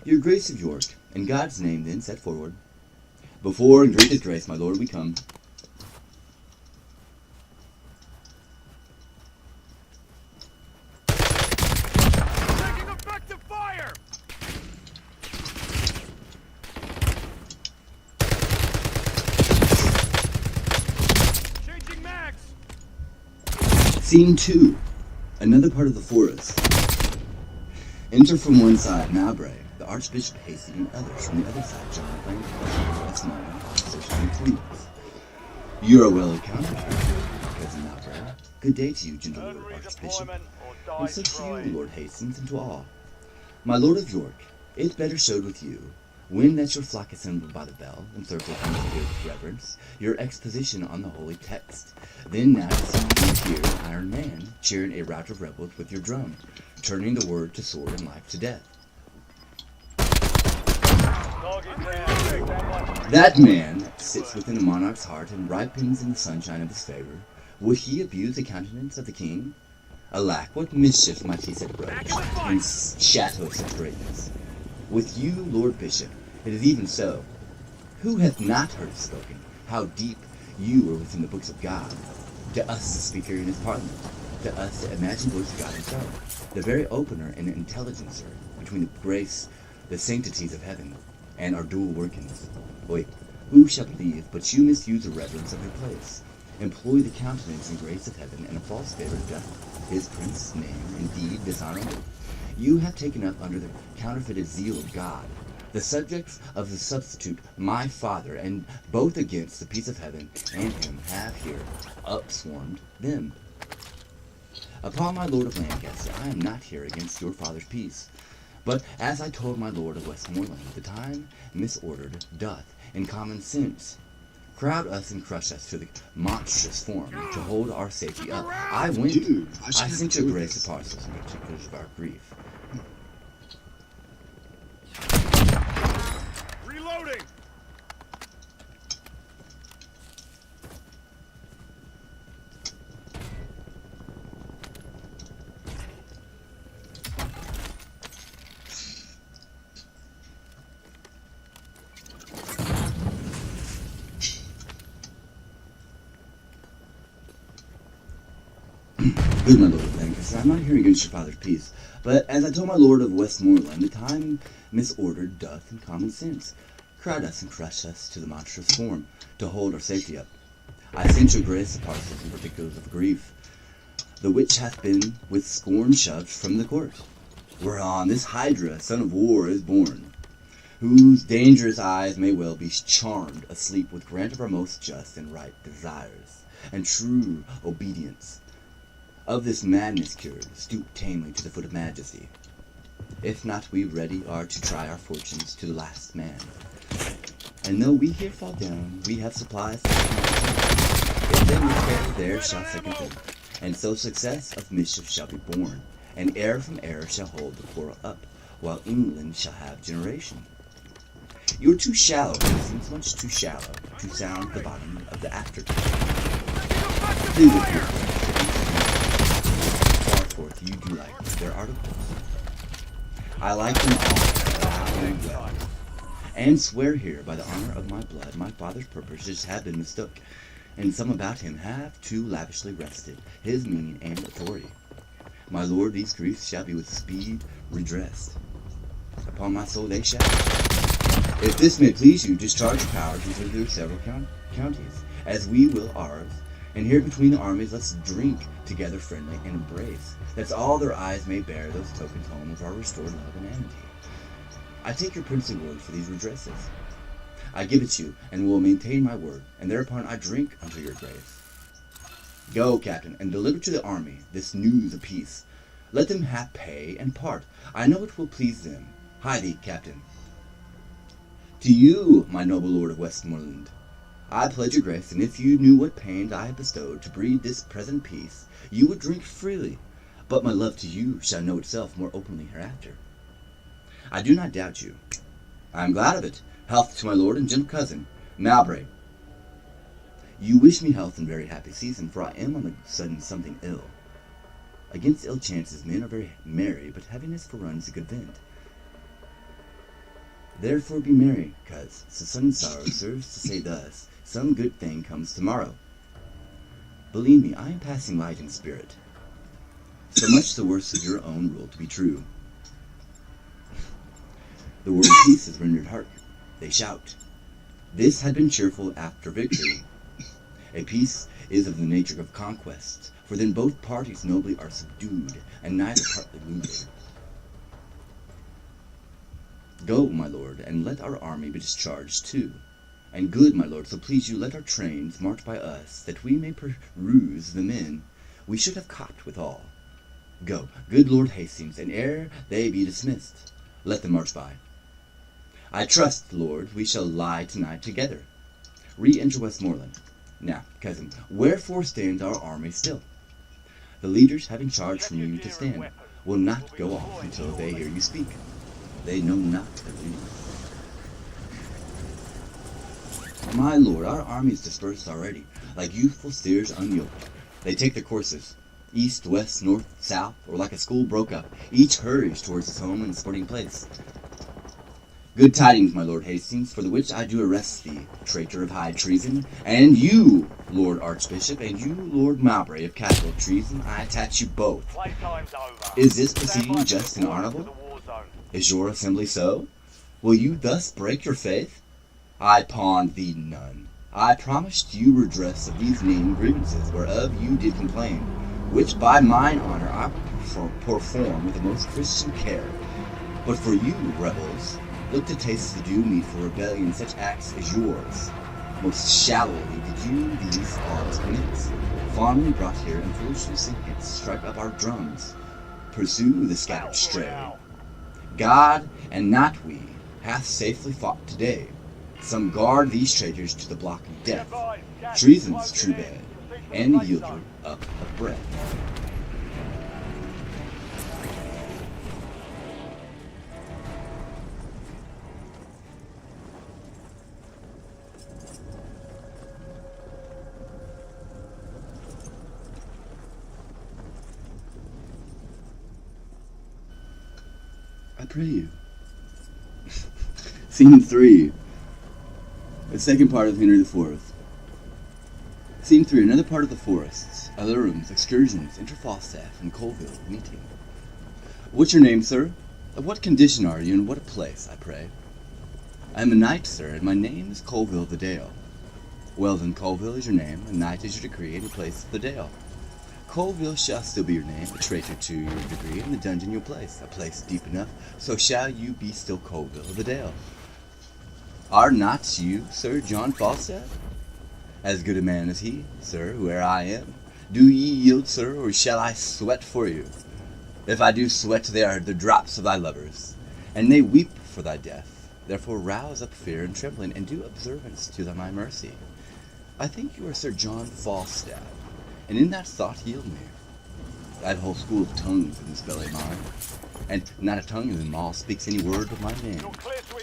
Your grace of York, in God's name then set forward. Before and greet his grace, my lord, we come.
Taking effective fire! Changing mags!
Scene 2. Another part of the forest. Enter from one side Mowbray, the Archbishop Hasty, and others from the other side, John Clayton, Westmoreland, social cleaners. You are well accounted for, cousin Mowbray. Good day to you, gentle Lord Archbishop, and so to you, Lord Hastings, and to all. My Lord of York, it better showed with you, when that your flock assembled by the bell, and served it unto you with reverence, your exposition on the holy text. Then now see you here, Iron Man, cheering a rout of rebels with your drum, turning the word to sword and life to death. That man sits within a monarch's heart and ripens in the sunshine of his favor. Would he abuse the countenance of the king? Alack, what mischief might he set abroad in shadows of greatness? With you, Lord Bishop, it is even so. Who hath not heard spoken how deep you are within the books of God? To us the speaker in his parliament, to us the imagined voice of God himself, the very opener and intelligencer between the grace, the sanctities of heaven, and our dual workings. Wait, who shall believe but you misuse the reverence of your place, employ the countenance and grace of heaven, and a false favor doth his prince's name indeed dishonorable? You have taken up under the counterfeited zeal of God the subjects of the substitute, my father, and both against the peace of heaven and him have here upswarmed them. Upon my lord of Lancaster, I am not here against your father's peace, but as I told my lord of Westmoreland, the time misordered doth, in common sense, crowd us and crush us to the monstrous form to hold our safety up. I went,
Dude, I
sent your grace the parcels and particulars of our grief.
Reloading!
Good, my lord of Lancaster, I'm not here against your father's peace, but as I told my lord of Westmoreland, the time misordered doth in common sense crowd us and crush us to the monstrous form to hold our safety up. I sent your grace the parcels and particulars of grief, the which hath been with scorn shoved from the court, whereon this Hydra, son of war, is born, whose dangerous eyes may well be charmed asleep with grant of our most just and right desires, and true obedience. Of this madness cured, stoop tamely to the foot of majesty. If not, we ready are to try our fortunes to the last man. And though we here fall down, we have supplies to if then we fail, there shall second them. And so success of mischief shall be born, and error from error shall hold the quarrel up, while England shall have generation. You are too shallow, seems much too shallow, to sound the bottom of the afterglow. Please with you. Forth you do like their articles. I like them all loud and well, and swear here by the honor of my blood, my father's purposes have been mistook, and some about him have too lavishly rested his meaning and authority. My lord, these griefs shall be with speed redressed. Upon my soul they shall. If this may please you, discharge your powers into their several counties, as we will ours. And here between the armies let's drink together friendly and embrace. That's all their eyes may bear, those tokens home of our restored love and amity. I take your princely word for these redresses. I give it you, and will maintain my word, and thereupon I drink unto your grace. Go, captain, and deliver to the army this news of peace. Let them have pay and part. I know it will please them. Hie thee, captain. To you, my noble lord of Westmoreland, I pledge your grace, and if you knew what pains I have bestowed to breed this present peace, you would drink freely. But my love to you shall know itself more openly hereafter. I do not doubt you. I am glad of it. Health to my lord and gentle cousin, Mowbray. You wish me health and very happy season, for I am on the sudden something ill. Against ill chances men are very merry, but heaviness for runs a good vent. Therefore be merry, cuz sudden sorrow serves to say thus, some good thing comes tomorrow. Believe me, I am passing light in spirit. So much the worse of your own rule to be true. The word peace is rendered hark. They shout. This had been cheerful after victory. A peace is of the nature of conquest, for then both parties nobly are subdued, and neither partly wounded. Go, my lord, and let our army be discharged too. And good, my lord, so please you, let our trains march by us, that we may peruse the men we should have caught withal. Go, good Lord Hastings, and ere they be dismissed, let them march by. I trust, Lord, we shall lie tonight together. Re-enter Westmoreland. Now, cousin, wherefore stands our army still? The leaders, having charge from you to stand, will not go off until they hear you speak. They know not their duty. My lord, our army is dispersed already, like youthful steers unyoked. They take their courses, east, west, north, south, or like a school broke up, each hurries towards his home and sporting place. Good tidings, my lord Hastings, for the which I do arrest thee, traitor of high treason, and you, Lord Archbishop, and you, Lord Mowbray, of capital treason, I attach you both.
Playtime's over.
Is this proceeding just and honorable? Is your assembly so? Will you thus break your faith? I pawn thee none. I promised you redress of these named grievances, whereof you did complain, which by mine honor I will perform with the most Christian care. But for you, rebels, look to taste the due meat for rebellion such acts as yours. Most shallowly did you these arms commence, fondly brought here and foolishly sink hence, strike up our drums, pursue the scattered stray. God, and not we, hath safely fought today. Some guard these traitors to the block of death. Treason's true bed, and yield you up of breath. I pray you. Scene 3. The second part of Henry IV. Scene 3. Another part of the forests. Other rooms, excursions, Falstaff and Colville meeting. What's your name, sir? Of what condition are you, and what a place, I pray? I am a knight, sir, and my name is Colville the Dale. Well then, Colville is your name, a knight is your decree, and a place is the Dale. Colville shall still be your name, a traitor to your degree, in the dungeon you'll place, a place deep enough, so shall you be still Colville the Dale. Are not you, Sir John Falstaff? As good a man as he, sir, where I am. Do ye yield, sir, or shall I sweat for you? If I do sweat, they are the drops of thy lovers, and they weep for thy death. Therefore rouse up fear and trembling, and do observance to my mercy. I think you are Sir John Falstaff, and in that thought yield me. I have a whole school of tongues in this belly of mine, and not a tongue in them all speaks any word of my name,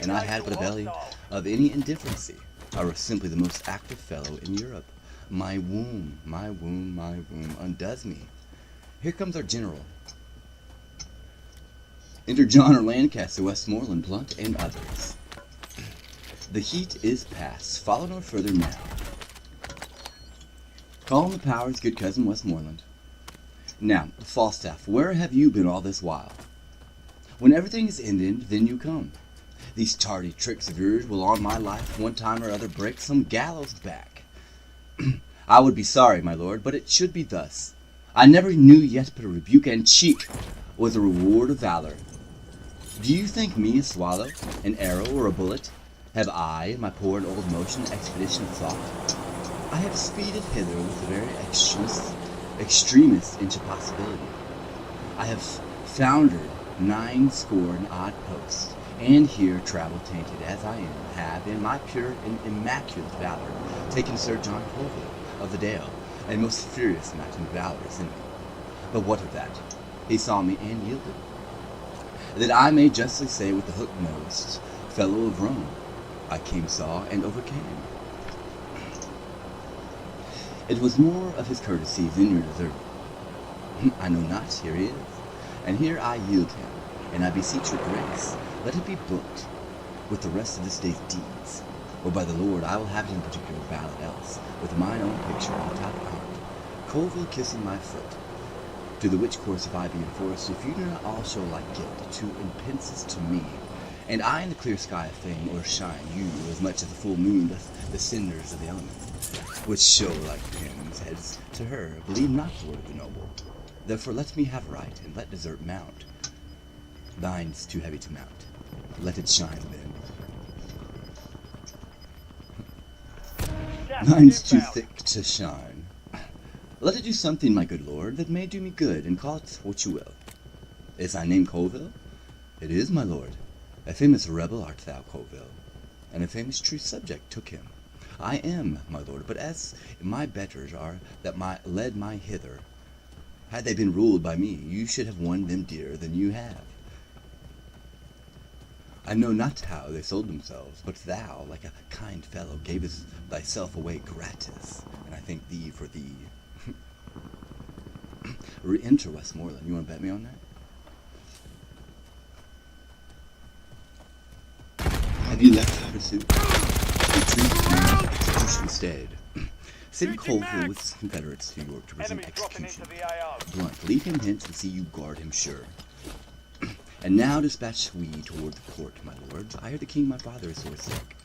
and I had but a belly of any indifferency. I was simply the most active fellow in Europe. My womb undoes me. Here comes our general. Enter John or Lancaster, Westmoreland, Blunt, and others. The heat is past. Follow no further now. Call on the powers, good cousin Westmoreland. Now, Falstaff, where have you been all this while? When everything is ended, then you come. These tardy tricks of yours will on my life one time or other break some gallows back. I would be sorry, my lord, but it should be thus. I never knew yet but a rebuke and cheek was a reward of valor. Do you think me a swallow, an arrow, or a bullet? Have I, in my poor and old motion, expedition of thought? I have speeded hither with the very extremest extremist into possibility. I have foundered 90 and odd posts, and here travel tainted as I am, have in my pure and immaculate valor taken Sir John Colville of the Dale, a most furious knight and valorous enemy. But what of that? He saw me and yielded. That I may justly say with the hook-nosed fellow of Rome, I came, saw, and overcame. It was more of his courtesy than your desert. I know not, here he is, and here I yield him, and I beseech your grace, let it be booked with the rest of this day's deeds, or by the Lord I will have it in particular ballad else, with mine own picture on the top of art, Colville kissing my foot, to the which course if I be enforced, if you do not all show like guilt, to impenses to me, and I in the clear sky of fame o'ershine you as much as the full moon doth the cinders of the elements, which show like pins heads to her. Believe not the word of the noble. Therefore let me have right, and let desert mount. Thine's too heavy to mount. Let it shine then. Mine's too thick to shine. Let it do something, my good lord, that may do me good, and call it what you will. Is thy name Colville? It is, my lord. A famous rebel art thou, Colville, and a famous true subject took him. I am, my lord, but as my betters are that led my hither, had they been ruled by me, you should have won them dearer than you have. I know not how they sold themselves, but thou, like a kind fellow, gavest thyself away gratis, and I thank thee for thee. Re-enter Westmoreland. You want to bet me on that? Have you left the pursuit? Retreat to execution stayed. Send Colville with his confederates to York to present execution. Blunt, lead him hence and see you guard him sure. And now dispatch we toward the court, my lords. I hear the king my father is sore sick.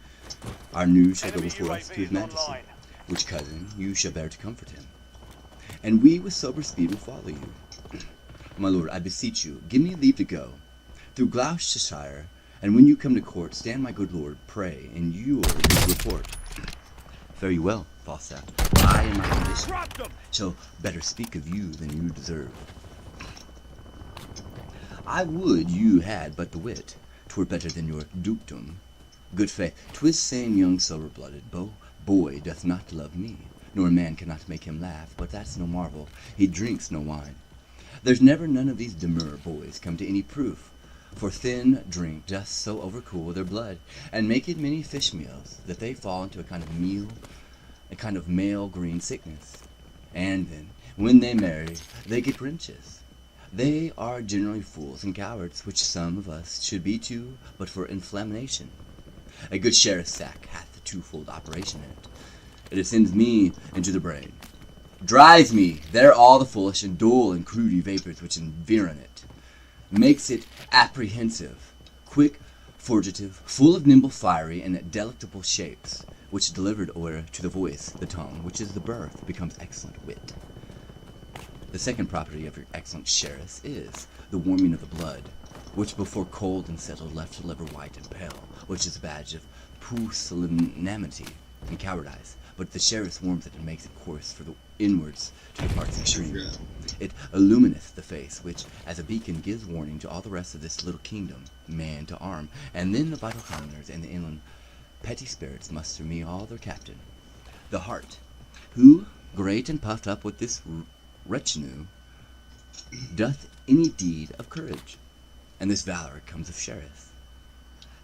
Our news shall go before us to his majesty, which cousin you shall bear to comfort him. And we with sober speed will follow you. My lord, I beseech you, give me leave to go through Gloucestershire, and when you come to court, stand my good lord, pray, and you report. Fare you well, Falstaff. I in my condition shall better speak of you than you deserve. I would you had but the wit, 'twere better than your dukedom. Good faith, 'twas same young sober-blooded boy doth not love me, nor a man cannot make him laugh, but that's no marvel, he drinks no wine. There's never none of these demure boys come to any proof, for thin drink doth so overcool their blood, and make it many fish meals, that they fall into a kind of male green sickness. And then, when they marry, they get wrenches. They are generally fools and cowards, which some of us should be too, but for inflammation. A good sheriff's sack hath a twofold operation in it. It ascends me into the brain, drives me there all the foolish and dull and crudy vapors which environ it, makes it apprehensive, quick, furtive, full of nimble, fiery, and delectable shapes, which delivered o'er to the voice, the tongue, which is the birth, becomes excellent wit. The second property of your excellent sheriffs is the warming of the blood, which before cold and settled left the liver white and pale, which is a badge of pusillanimity and cowardice, but the sheriffs warms it and makes it course for the inwards to the parts extreme. It illumineth the face, which as a beacon gives warning to all the rest of this little kingdom, man to arm, and then the vital commoners and the inland petty spirits muster me all their captain, the heart, who, great and puffed up with this retinue, doth any deed of courage, and this valor comes of sheriffs.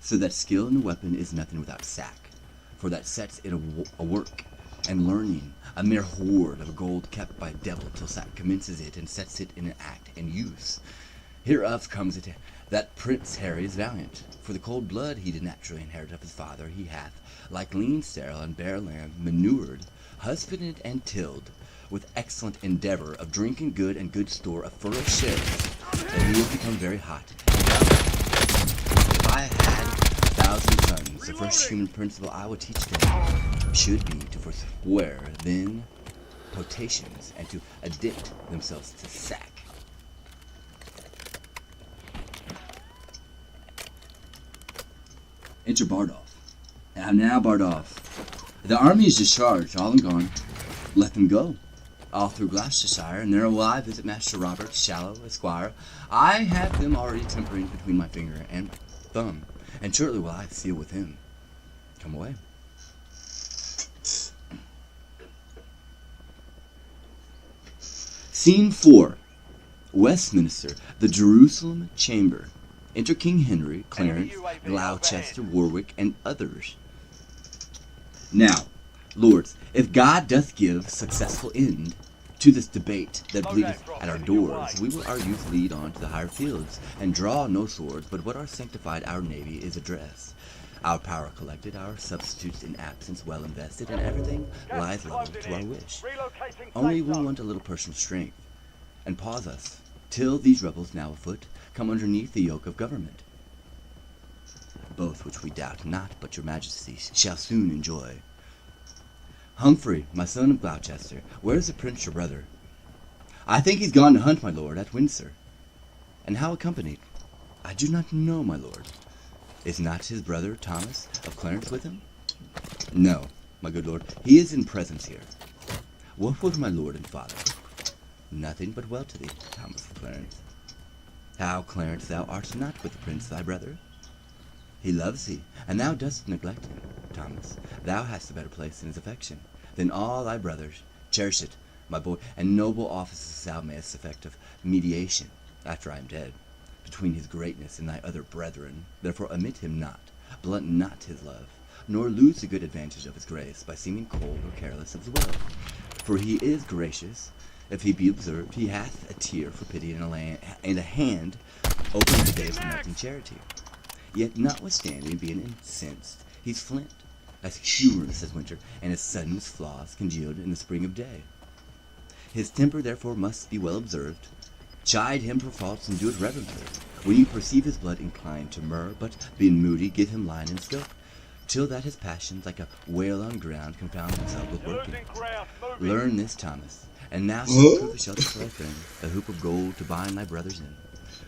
So that skill in the weapon is nothing without sack, for that sets it a work, and learning, a mere hoard of gold kept by devil till sack commences it and sets it in an act and use. Hereof comes it that Prince Harry is valiant, for the cold blood he did naturally inherit of his father he hath, like lean, sterile, and bare land, manured, husbanded, and tilled, with excellent endeavor of drinking good and good store of furrow shares, that he has become very hot. If I had 1,000 sons, the first human principle I would teach them should be to forswear then potations and to addict themselves to sack. Enter Bardolph. And now Bardolph. The army is discharged, all and gone. Let them go. all through Gloucestershire, and there will I visit Master Robert Shallow, Esquire. I have them already tempering between my finger and thumb, and shortly will I seal with him. Come away. Scene 4. Westminster, the Jerusalem Chamber. Enter King Henry, Clarence, Gloucester, Warwick, and others. Now, lords, if God doth give successful end to this debate that bleedeth at our doors, we will our youth lead on to the higher fields, and draw no swords, but what our sanctified our navy is address. Our power collected, our substitutes in absence well invested, and everything lies level to our wish. Only we want a little personal strength, and pause us, till these rebels now afoot come underneath the yoke of government. Both which we doubt not, but your majesty shall soon enjoy. Humphrey, my son of Gloucester, where is the prince your brother? I think he's gone to hunt, my lord, at Windsor. And how accompanied? I do not know, my lord. Is not his brother Thomas of Clarence with him? No, my good lord, he is in presence here. What would my lord and father? Nothing but well to thee, Thomas of Clarence. How, Clarence, thou art not with the prince thy brother? He loves thee, and thou dost neglect him. Thomas, thou hast a better place in his affection than all thy brothers. Cherish it, my boy, and noble offices thou mayest effect of mediation, after I am dead, between his greatness and thy other brethren. Therefore omit him not, blunt not his love, nor lose the good advantage of his grace by seeming cold or careless of the will. For he is gracious. If he be observed, he hath a tear for pity and a hand open in the day of melting charity. Yet notwithstanding being incensed, he's flint, as humorous as winter, and as sudden as flaws congealed in the spring of day. His temper therefore must be well observed. Chide him for faults, and do it reverently. When you perceive his blood inclined to myrrh, but being moody, give him line and scope, till that his passions, like a whale on ground, confound himself with working. Learn this, Thomas, and now shall prove a shelter for thy friend, a hoop of gold to bind thy brothers in.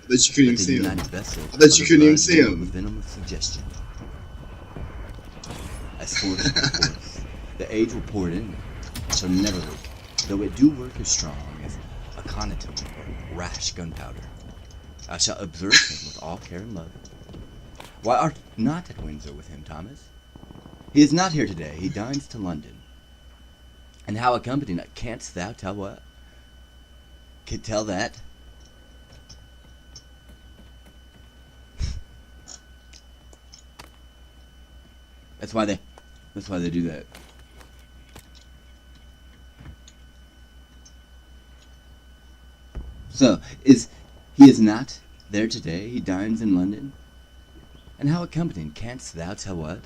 I bet you couldn't even see him.
I
bet you couldn't even see him.
With venom of suggestion. As force of force, the age will pour it in, shall never leak, though it do work as strong as a conatum or rash gunpowder. I shall observe him with all care and love. Why art not at Windsor with him, Thomas? He is not here today, he dines to London. And how accompanied, canst thou tell what? Can tell that? That's why they do that. So, he is not there today, he dines in London? And how accompanied, canst thou tell what?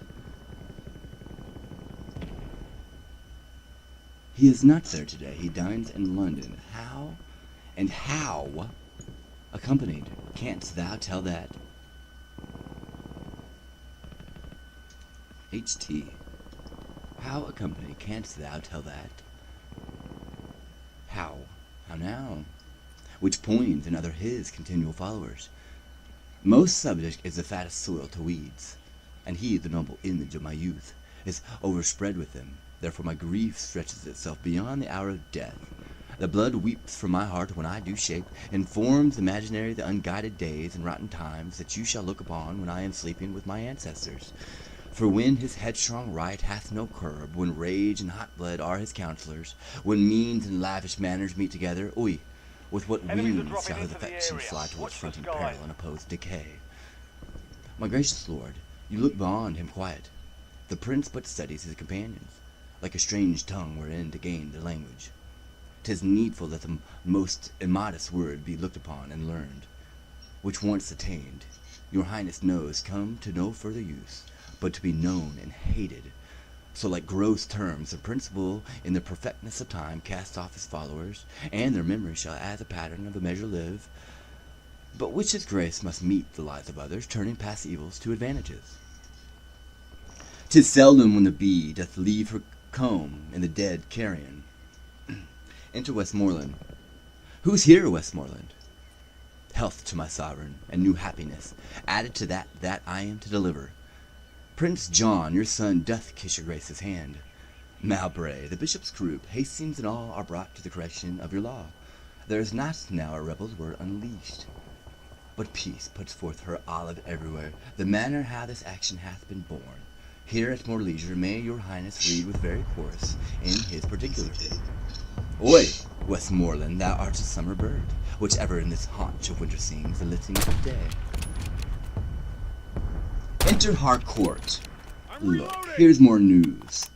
He is not there today, he dines in London. How accompanied, canst thou tell that? HT. How accompanied, canst thou tell that? How now? Which Poins and other his continual followers. Most subject is the fattest soil to weeds, and he, the noble image of my youth, is overspread with them. Therefore my grief stretches itself beyond the hour of death. The blood weeps from my heart when I do shape in forms imaginary the unguided days and rotten times that you shall look upon when I am sleeping with my ancestors. For when his headstrong right hath no curb, when rage and hot blood are his counselors, when means and lavish manners meet together, with what wings shall his affections fly towards fronting peril and oppose decay? My gracious lord, you look beyond him quiet. The prince but studies his companions, like a strange tongue wherein to gain their language. 'Tis needful that the most immodest word be looked upon and learned, which once attained, your highness knows come to no further use, but to be known and hated. So like gross terms, the principle in the perfectness of time casts off his followers, and their memory shall as a pattern of the measure live. But which his grace must meet the lives of others, turning past evils to advantages. 'Tis seldom when the bee doth leave her comb in the dead carrion. Enter Westmoreland. Who's here, Westmoreland? Health to my sovereign, and new happiness, added to that I am to deliver. Prince John, your son, doth kiss your grace's hand. Mowbray, the bishop's group, Hastings and all are brought to the correction of your law. There is not now a rebel's word unleashed. But peace puts forth her olive everywhere, the manner how this action hath been born. Here at more leisure may your highness read with very course in his particular. Oi, Westmoreland, thou art a summer bird, whichever in this haunch of winter sings the litany of day. Enter Harcourt. Look, here's more news.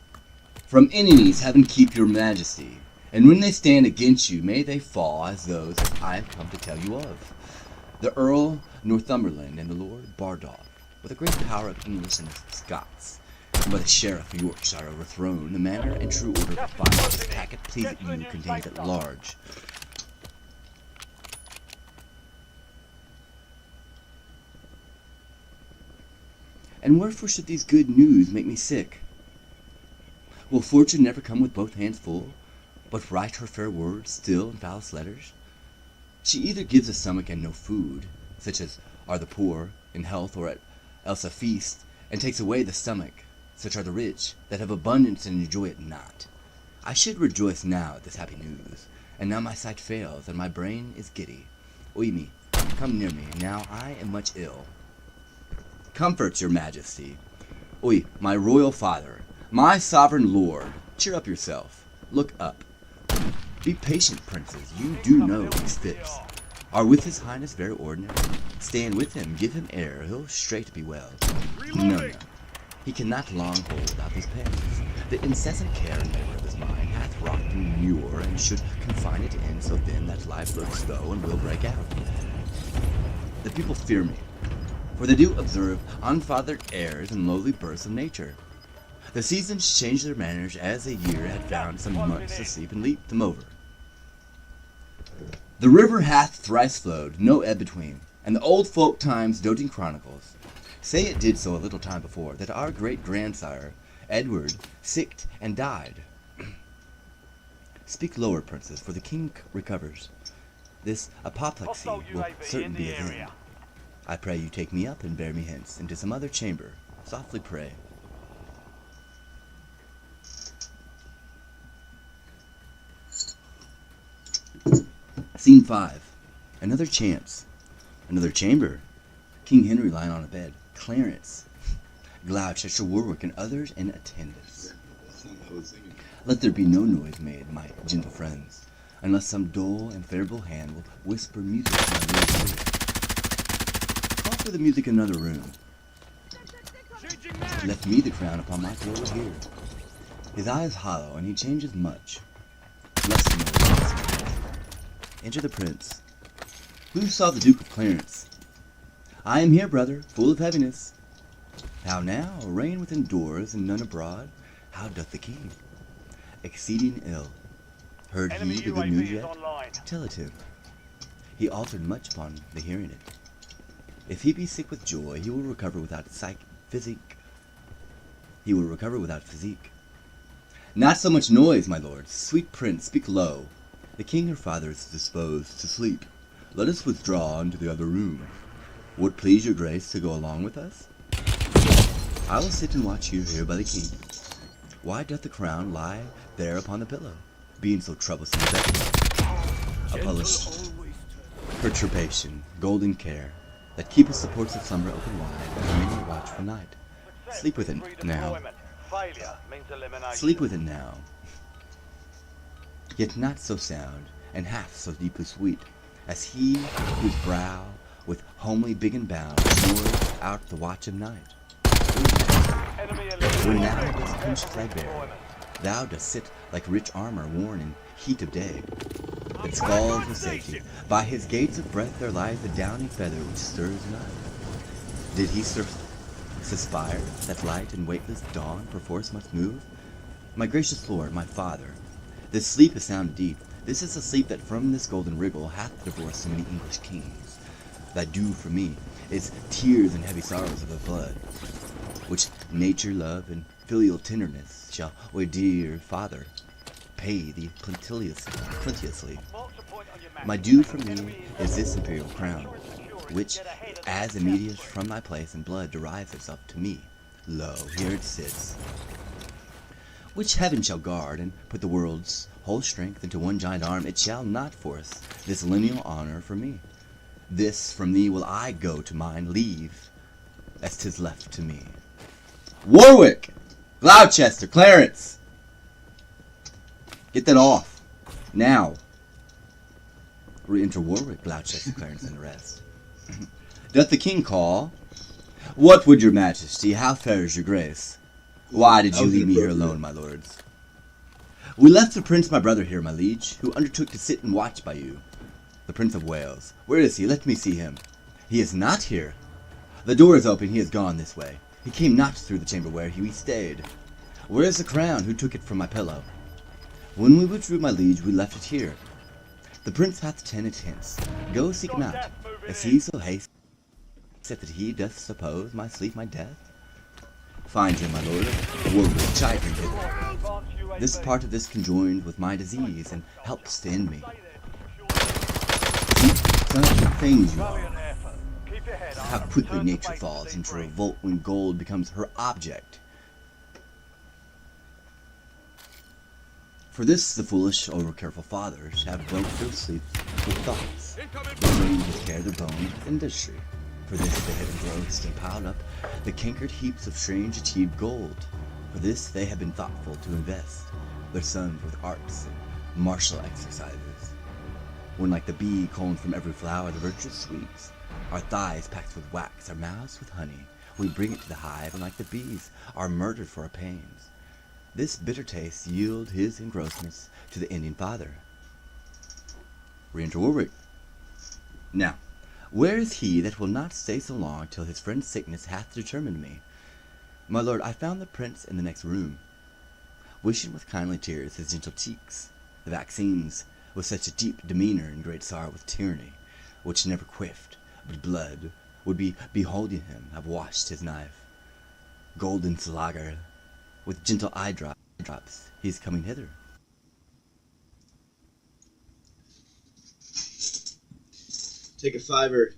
From enemies heaven keep your majesty, and when they stand against you, may they fall as those that I have come to tell you of. The Earl Northumberland and the Lord Bardolph, with a great power of English and Scots, and by the Sheriff of Yorkshire overthrown, the manner and true order of fire this packet pleaseth you contains at large. And wherefore should these good news make me sick? Will fortune never come with both hands full, but write her fair words still in foulest letters? She either gives a stomach and no food, such as are the poor, in health, or else a feast, and takes away the stomach, such are the rich, that have abundance and enjoy it not. I should rejoice now at this happy news, and now my sight fails, and my brain is giddy. Oi me, come near me, now I am much ill. Comfort your majesty. Oi, my royal father, my sovereign lord, cheer up yourself. Look up. Be patient, princes, you do know these fits are with his highness very ordinary. Stand with him, give him air, he'll straight be well. No, he cannot long hold out these pangs. The incessant care and labor of his mind hath wrought him mure, and should confine it in so thin that life looks slow and will break out. The people fear me, for they do observe unfathered airs and lowly births of nature. The seasons change their manners as a year had found some months to sleep and leap them over. The river hath thrice flowed, no ebb between, and the old folk times doting chronicles say it did so a little time before, that our great-grandsire, Edward, sicked and died. Speak lower, princes, for the king recovers. This apoplexy will certain be his end. I pray you take me up and bear me hence into some other chamber. Softly pray. Scene 5. Another chance. Another chamber. King Henry lying on a bed. Clarence, Gloucester, Warwick, and others in attendance. Let there be no noise made, my gentle friends, unless some dull and favorable hand will whisper music in my ear. Call for the music in another room. Left me the crown upon my throne here. His eye is hollow, and he changes much. Less noise. Enter the prince. Who saw the Duke of Clarence? I am here, brother, full of heaviness. How now, reign within doors, and none abroad? How doth the king? Exceeding ill. Heard he the good news yet? Tell it him. He altered much upon the hearing it. If he be sick with joy, he will recover without physique. He will recover without physique. Not so much noise, my lord. Sweet prince, speak low. The king your father is disposed to sleep. Let us withdraw into the other room. Would please your grace to go along with us? I will sit and watch you here by the king. Why doth the crown lie there upon the pillow, being so troublesome a polished perturbation, golden care, that keepeth the ports of summer open wide, and many a watchful night. Sleep with it now. Sleep with it now. Yet not so sound, and half so deeply sweet, as he whose brow with homely big and bound snores out the watch of night. When thou dost pinch thy bear, thou dost sit like rich armor worn in heat of day, that scalds with safety. By his gates of breath there lies the downy feather which stirs not. Did he suspire that light and weightless dawn perforce must move? My gracious lord, my father, this sleep is sound indeed. This is the sleep that from this golden wriggle hath divorced so many English kings. Thy due for me is tears and heavy sorrows of the blood, which nature, love, and filial tenderness shall, O dear father, pay thee plenteously. My due for me is this imperial crown, which, as immediate from my place and blood, derives itself to me. Lo, here it sits. which heaven shall guard, and put the world's whole strength into one giant arm, it shall not force this lineal honor for me. This from thee will I go to mine, leave, as 'tis left to me. Warwick! Gloucester! Clarence! Get that off. Now. Re-enter Warwick, Gloucester, Clarence, and the rest. Doth the king call? What would your majesty? How fares your grace? Why did you leave me here alone, my lords? We left the prince, my brother here, my liege, who undertook to sit and watch by you. The Prince of Wales. Where is he? Let me see him. He is not here. The door is open. He is gone this way. He came not through the chamber where he stayed. Where is the crown? Who took it from my pillow? When we withdrew, my liege, we left it here. The prince hath tenant hints. Go seek him out. Is he so hasty that he doth suppose my sleep my death? Find him, my lord. Warwick, chide him hither. This part of this conjoined with my disease, and helps to end me. Such things you are. How quickly nature falls into revolt when gold becomes her object. For this the foolish, over-careful fathers have broke their sleep with thoughts, burying with care their bones with industry. For this they have engrossed and piled up the cankered heaps of strange achieved gold. For this they have been thoughtful to invest their sons with arts and martial exercises. When like the bee combed from every flower the virtuous sweets, our thighs packed with wax, our mouths with honey, we bring it to the hive, and like the bees are murdered for our pains. This bitter taste yield his engrossments to the Indian father. Re-enter Warwick. Now, where is he that will not stay so long till his friend's sickness hath determined me? My lord, I found the prince in the next room, wishing with kindly tears his gentle cheeks. The vaccines, with such a deep demeanor and great sorrow with tyranny, which never quiffed, but blood would be beholding him have washed his knife. Golden Slager, with gentle eye drops, he is coming hither.
Take a fiver.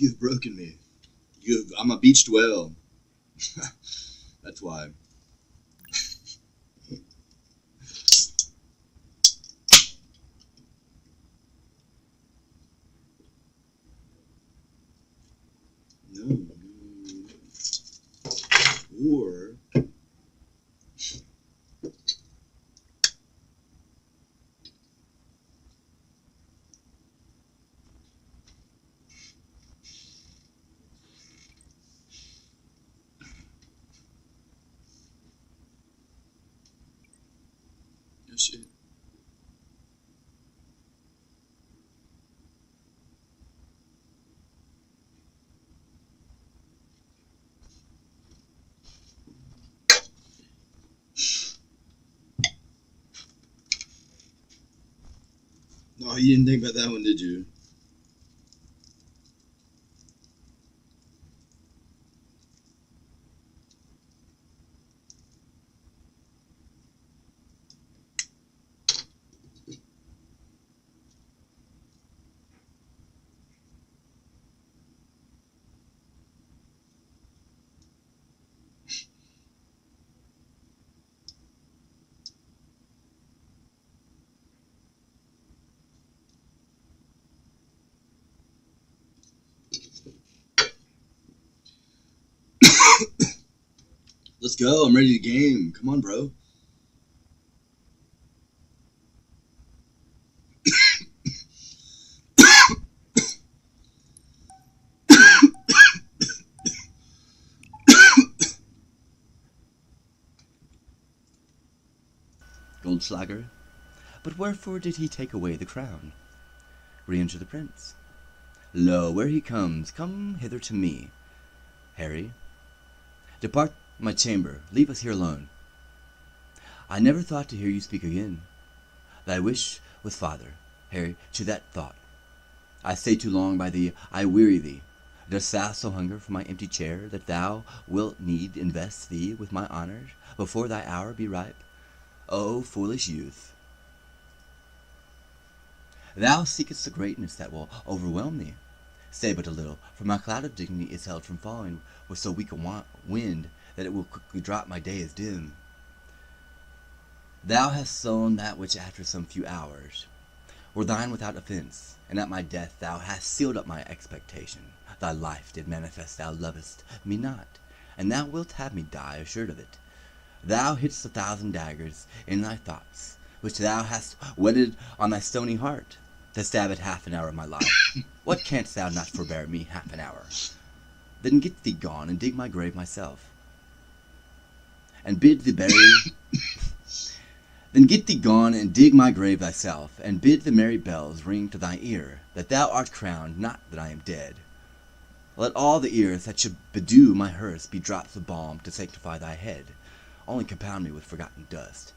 You've broken me. I'm a beached whale. That's why. No. Or no shit. No, you didn't think about that one, did you? Let's go. I'm ready to game. Come on, bro.
Goldschlager, but wherefore did he take away the crown? Re-enter the prince. Lo, where he comes, come hither to me. Harry, depart my chamber, leave us here alone. I never thought to hear you speak again. Thy wish was father, Harry, to that thought. I stay too long by thee, I weary thee. Dost thou so hunger for my empty chair, that thou wilt need invest thee with my honours, before thy hour be ripe? O foolish youth! Thou seekest the greatness that will overwhelm thee. Stay but a little, for my cloud of dignity is held from falling with so weak a wind that it will quickly drop. My day is dim. Thou hast sown that which after some few hours were thine without offence, and at my death thou hast sealed up my expectation. Thy life did manifest thou lovest me not, and thou wilt have me die assured of it. Thou hidst 1,000 daggers in thy thoughts, which thou hast whetted on thy stony heart, to stab at half an hour of my life. What canst thou not forbear me half an hour? Then get thee gone, and dig my grave myself, and bid the bury. Then get thee gone, and dig my grave thyself, and bid the merry bells ring to thy ear, that thou art crowned, not that I am dead. Let all the ears that should bedew my hearse be drops of balm to sanctify thy head. Only compound me with forgotten dust.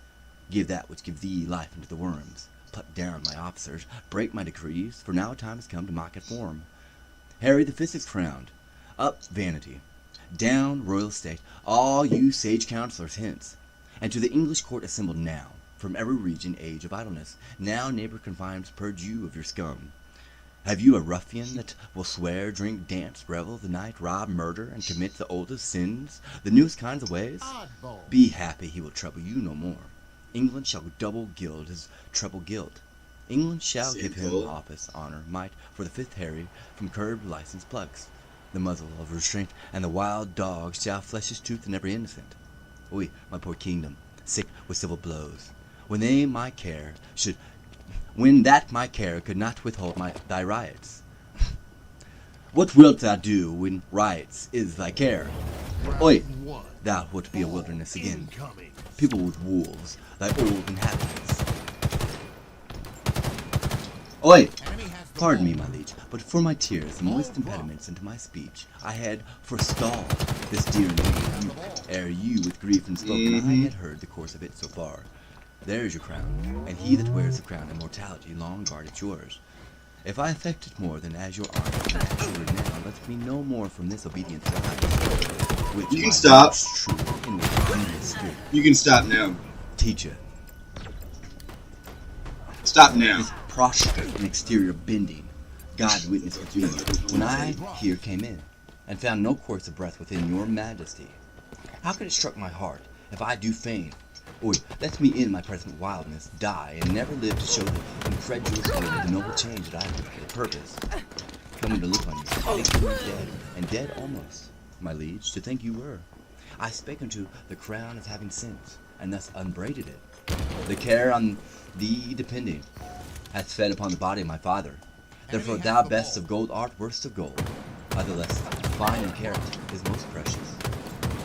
Give that which give thee life into the worms. Pluck down my officers, break my decrees, for now time has come to mock at form. Harry the Fifth is crowned. Up, vanity. Down, royal estate. All you sage counsellors hence. And to the English court assembled now, from every region, age of idleness. Now, neighbor confines, purge you of your scum. Have you a ruffian that will swear, drink, dance, revel the night, rob, murder, and commit the oldest sins, the newest kinds of ways? Be happy, he will trouble you no more. England shall double gild his treble guilt. England shall give him office, honor, might, for the fifth Harry from curbed license plucks the muzzle of restraint, and the wild dog shall flesh his tooth in every innocent. Oi, my poor kingdom, sick with civil blows, when that my care could not withhold thy riots. What wilt thou do when riots is thy care? Oi, thou wilt be a wilderness again, people with wolves, thy old inhabitants. Oi! Pardon me, my liege, but for my tears, the moist impediments into my speech, I had forestalled this dear name, ere you with grief unspoken I had heard the course of it so far. There is your crown, and he that wears the crown immortality long guard it yours. If I affect it more than as your honor and assured now, let me no more from this obedience rise.
You can stop.
True in the spirit.
You can stop now.
Teacher.
Stop now.
Prostrate in exterior bending, God witness with me, when I here came in, and found no course of breath within your majesty. How could it struck my heart, if I do feign, or let me in my present wildness, die, and never live to show the incredulous world the noble change that I have purpose, coming to look on you, thinking you dead, and dead almost, my liege, to think you were. I spake unto the crown as having sins, and thus unbraided it. The care on thee depending hath fed upon the body of my father. Therefore thou best of gold art worst of gold. Otherless, fine and carrot is most precious,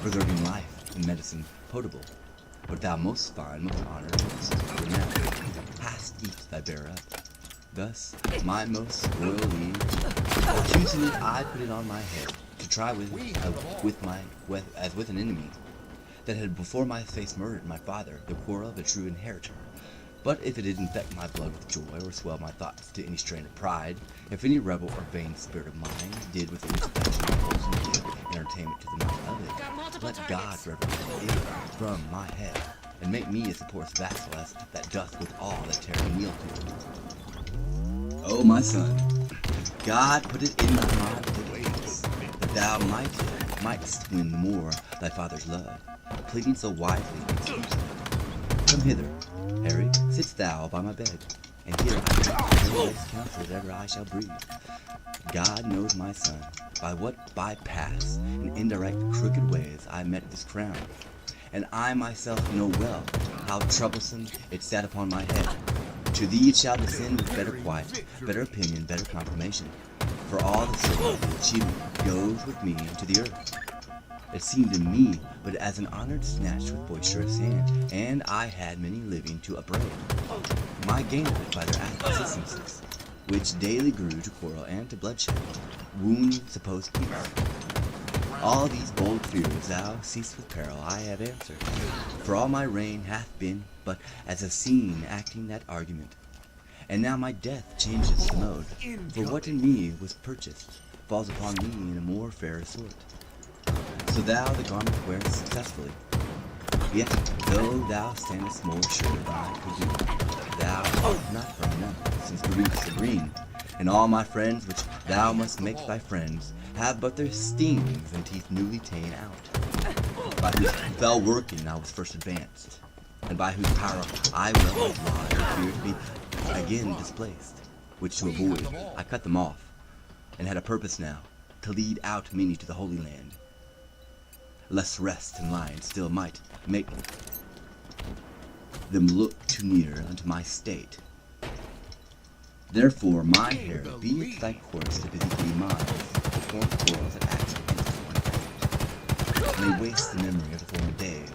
preserving life and medicine potable. But thou most fine, most honored, most renowned, hast each thy bearer up. Thus, my most royal liege, choosing it, I put it on my head, to try with as with an enemy, that had before my face murdered my father, the quarrel of a true inheritor. But if it did infect my blood with joy, or swell my thoughts to any strain of pride, if any rebel or vain spirit of mine did with its affection give entertainment to the mind of it, let God forever take it from my head, and make me as a poor vassal as that doth with all that tear kneel to it. O my son, God put it in thy mind to ways, that thou mightst win the more thy father's love, pleading so wisely and excusing. Come hither, Harry, sit thou by my bed, and here I take no less counsel as ever I shall breathe. God knows, my son, by what bypass and indirect crooked ways I met this crown, and I myself know well how troublesome it sat upon my head. To thee it shall descend with better quiet, better opinion, better confirmation, for all the soul of the achievement goes with me into the earth. It seemed to me but as an honored snatched with boisterous hand, and I had many living to upbraid. My gain of it by their assistances, which daily grew to quarrel and to bloodshed, wound supposed peace. All these bold fears thou ceased with peril I have answered, for all my reign hath been but as a scene acting that argument. And now my death changes the mode, for what in me was purchased falls upon me in a more fair sort. So thou the garment wearest successfully, yet though thou standest more sure than I could do, thou art not firm enough, since Greece green, and all my friends which thou must make thy friends have but their stings and teeth newly ta'en out, by whose fell working I was first advanced, and by whose power I well like law fear to be again displaced, which to avoid I cut them off, and had a purpose now, to lead out many to the Holy Land, lest rest and lying still might make them look too near unto my state. Therefore my hair, be it thy course to visit thee miles, to form quarrels that act against one may waste the memory of the former days.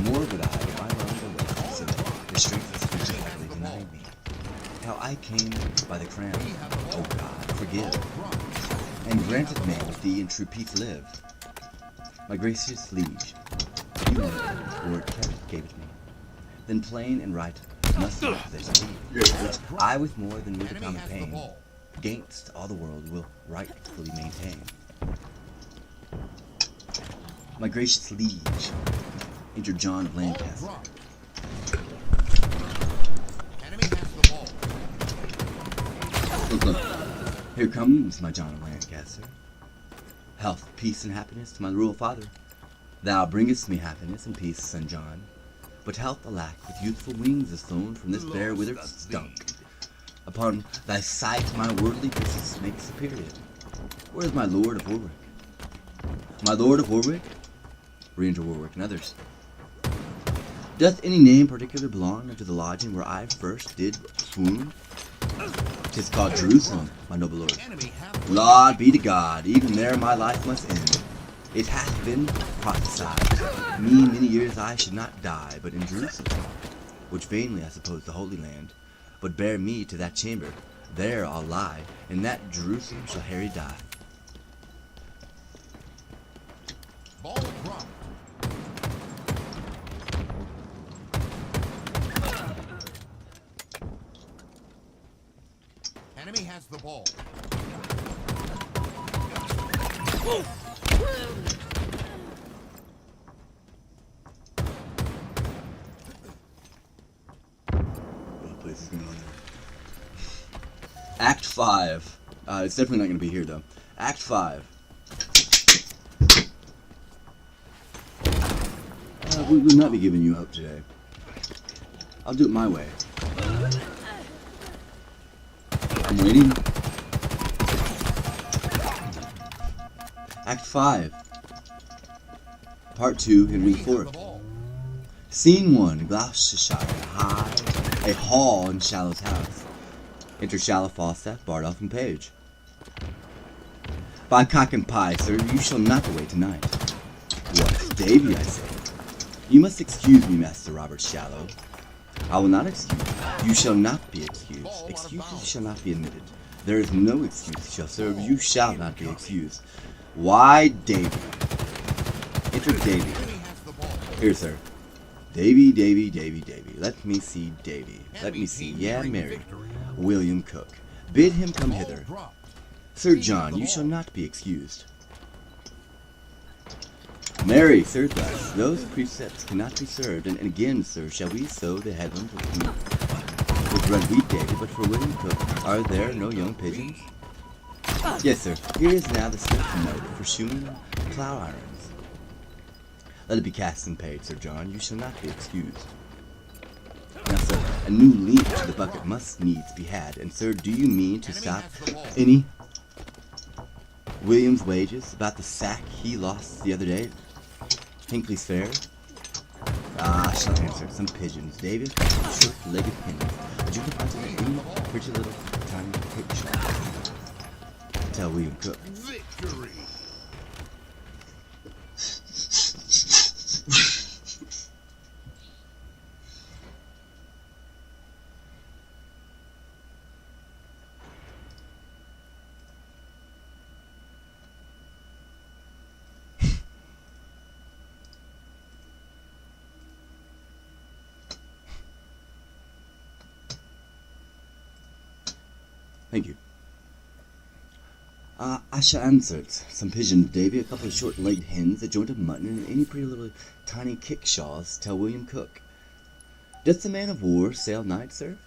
More would I, if I were on the way to sin, the strength of speech heavily denied me. How I came by the crown, O God, forgive, and grant it may with thee in true peace live. My gracious liege, you know the word gave it me. Then plain and right must my possession be, which I with more than with a common pain, gainst all the world will rightfully maintain. My gracious liege, enter John of Lancaster. Look, here comes my John of Lancaster. Health, peace, and happiness to my royal father. Thou bringest me happiness and peace, son John. But health, alack, with youthful wings is flown from this bare withered stump. Upon thy sight my worldly business makes a period. Where is my Lord of Warwick? My Lord of Warwick? Re-enter Warwick and others. Doth any name particular belong unto the lodging where I first did swoon? 'Tis called Jerusalem, my noble lord. Laud be to God, even there my life must end. It hath been prophesied me many years I should not die, but in Jerusalem, which vainly I suppose the Holy Land. But bear me to that chamber, there I'll lie, in that Jerusalem shall Harry die.
Ball drop. Enemy has the ball.
Act 5. It's definitely not going to be here, though. Act 5. We will not be giving you hope today. I'll do it my way. I'm waiting. Act 5. Part 2, Henry
We have the
IV.
ball.
Scene 1, Gloucestershire, a hall in Shallow's house. Enter Shallow, Falstaff, Bardolph, and Page. By cock and pie, sir, you shall not away tonight. What, Davy, I say? You must excuse me, Master Robert Shallow. I will not excuse you. You shall not be excused. Excuses shall not be admitted. There is no excuse shall serve. You shall not be excused. Why, Davy? Enter Davy.
Enemy has the ball.
Here, sir. Davy, Davy, Davy, Davy. Let me see Davy. Let me
Enemy
see.
team
Yeah,
bring
Mary.
victory.
William Cook. Bid him come
Ball
hither.
dropped.
Sir John, you shall not be excused. Mary, sir, thus, those precepts cannot be served, and again, sir, shall we sow the headlands with red wheat, Davy, but for William Cook, are there no young pigeons? Yes, sir, here is now the swift mode for shoeing plough irons. Let it be cast and paid, Sir John, you shall not be excused. Now, sir, a new leap to the bucket must needs be had, and, sir, do you mean to
Enemy
stop
has the ball.
any William's wages about the sack he lost the other day? Hinkley's Fair? Ah, I shall answer. Some pigeons. David, short-legged hens. Would you look into any pretty little tiny picture? Tell William Cook.
Victory.
Thank you. I shall answer it. Some pigeons, Davy, a couple of short-legged hens, a joint of mutton, and any pretty little tiny kickshaws. Tell William Cook. Does the man of war sail night, sir?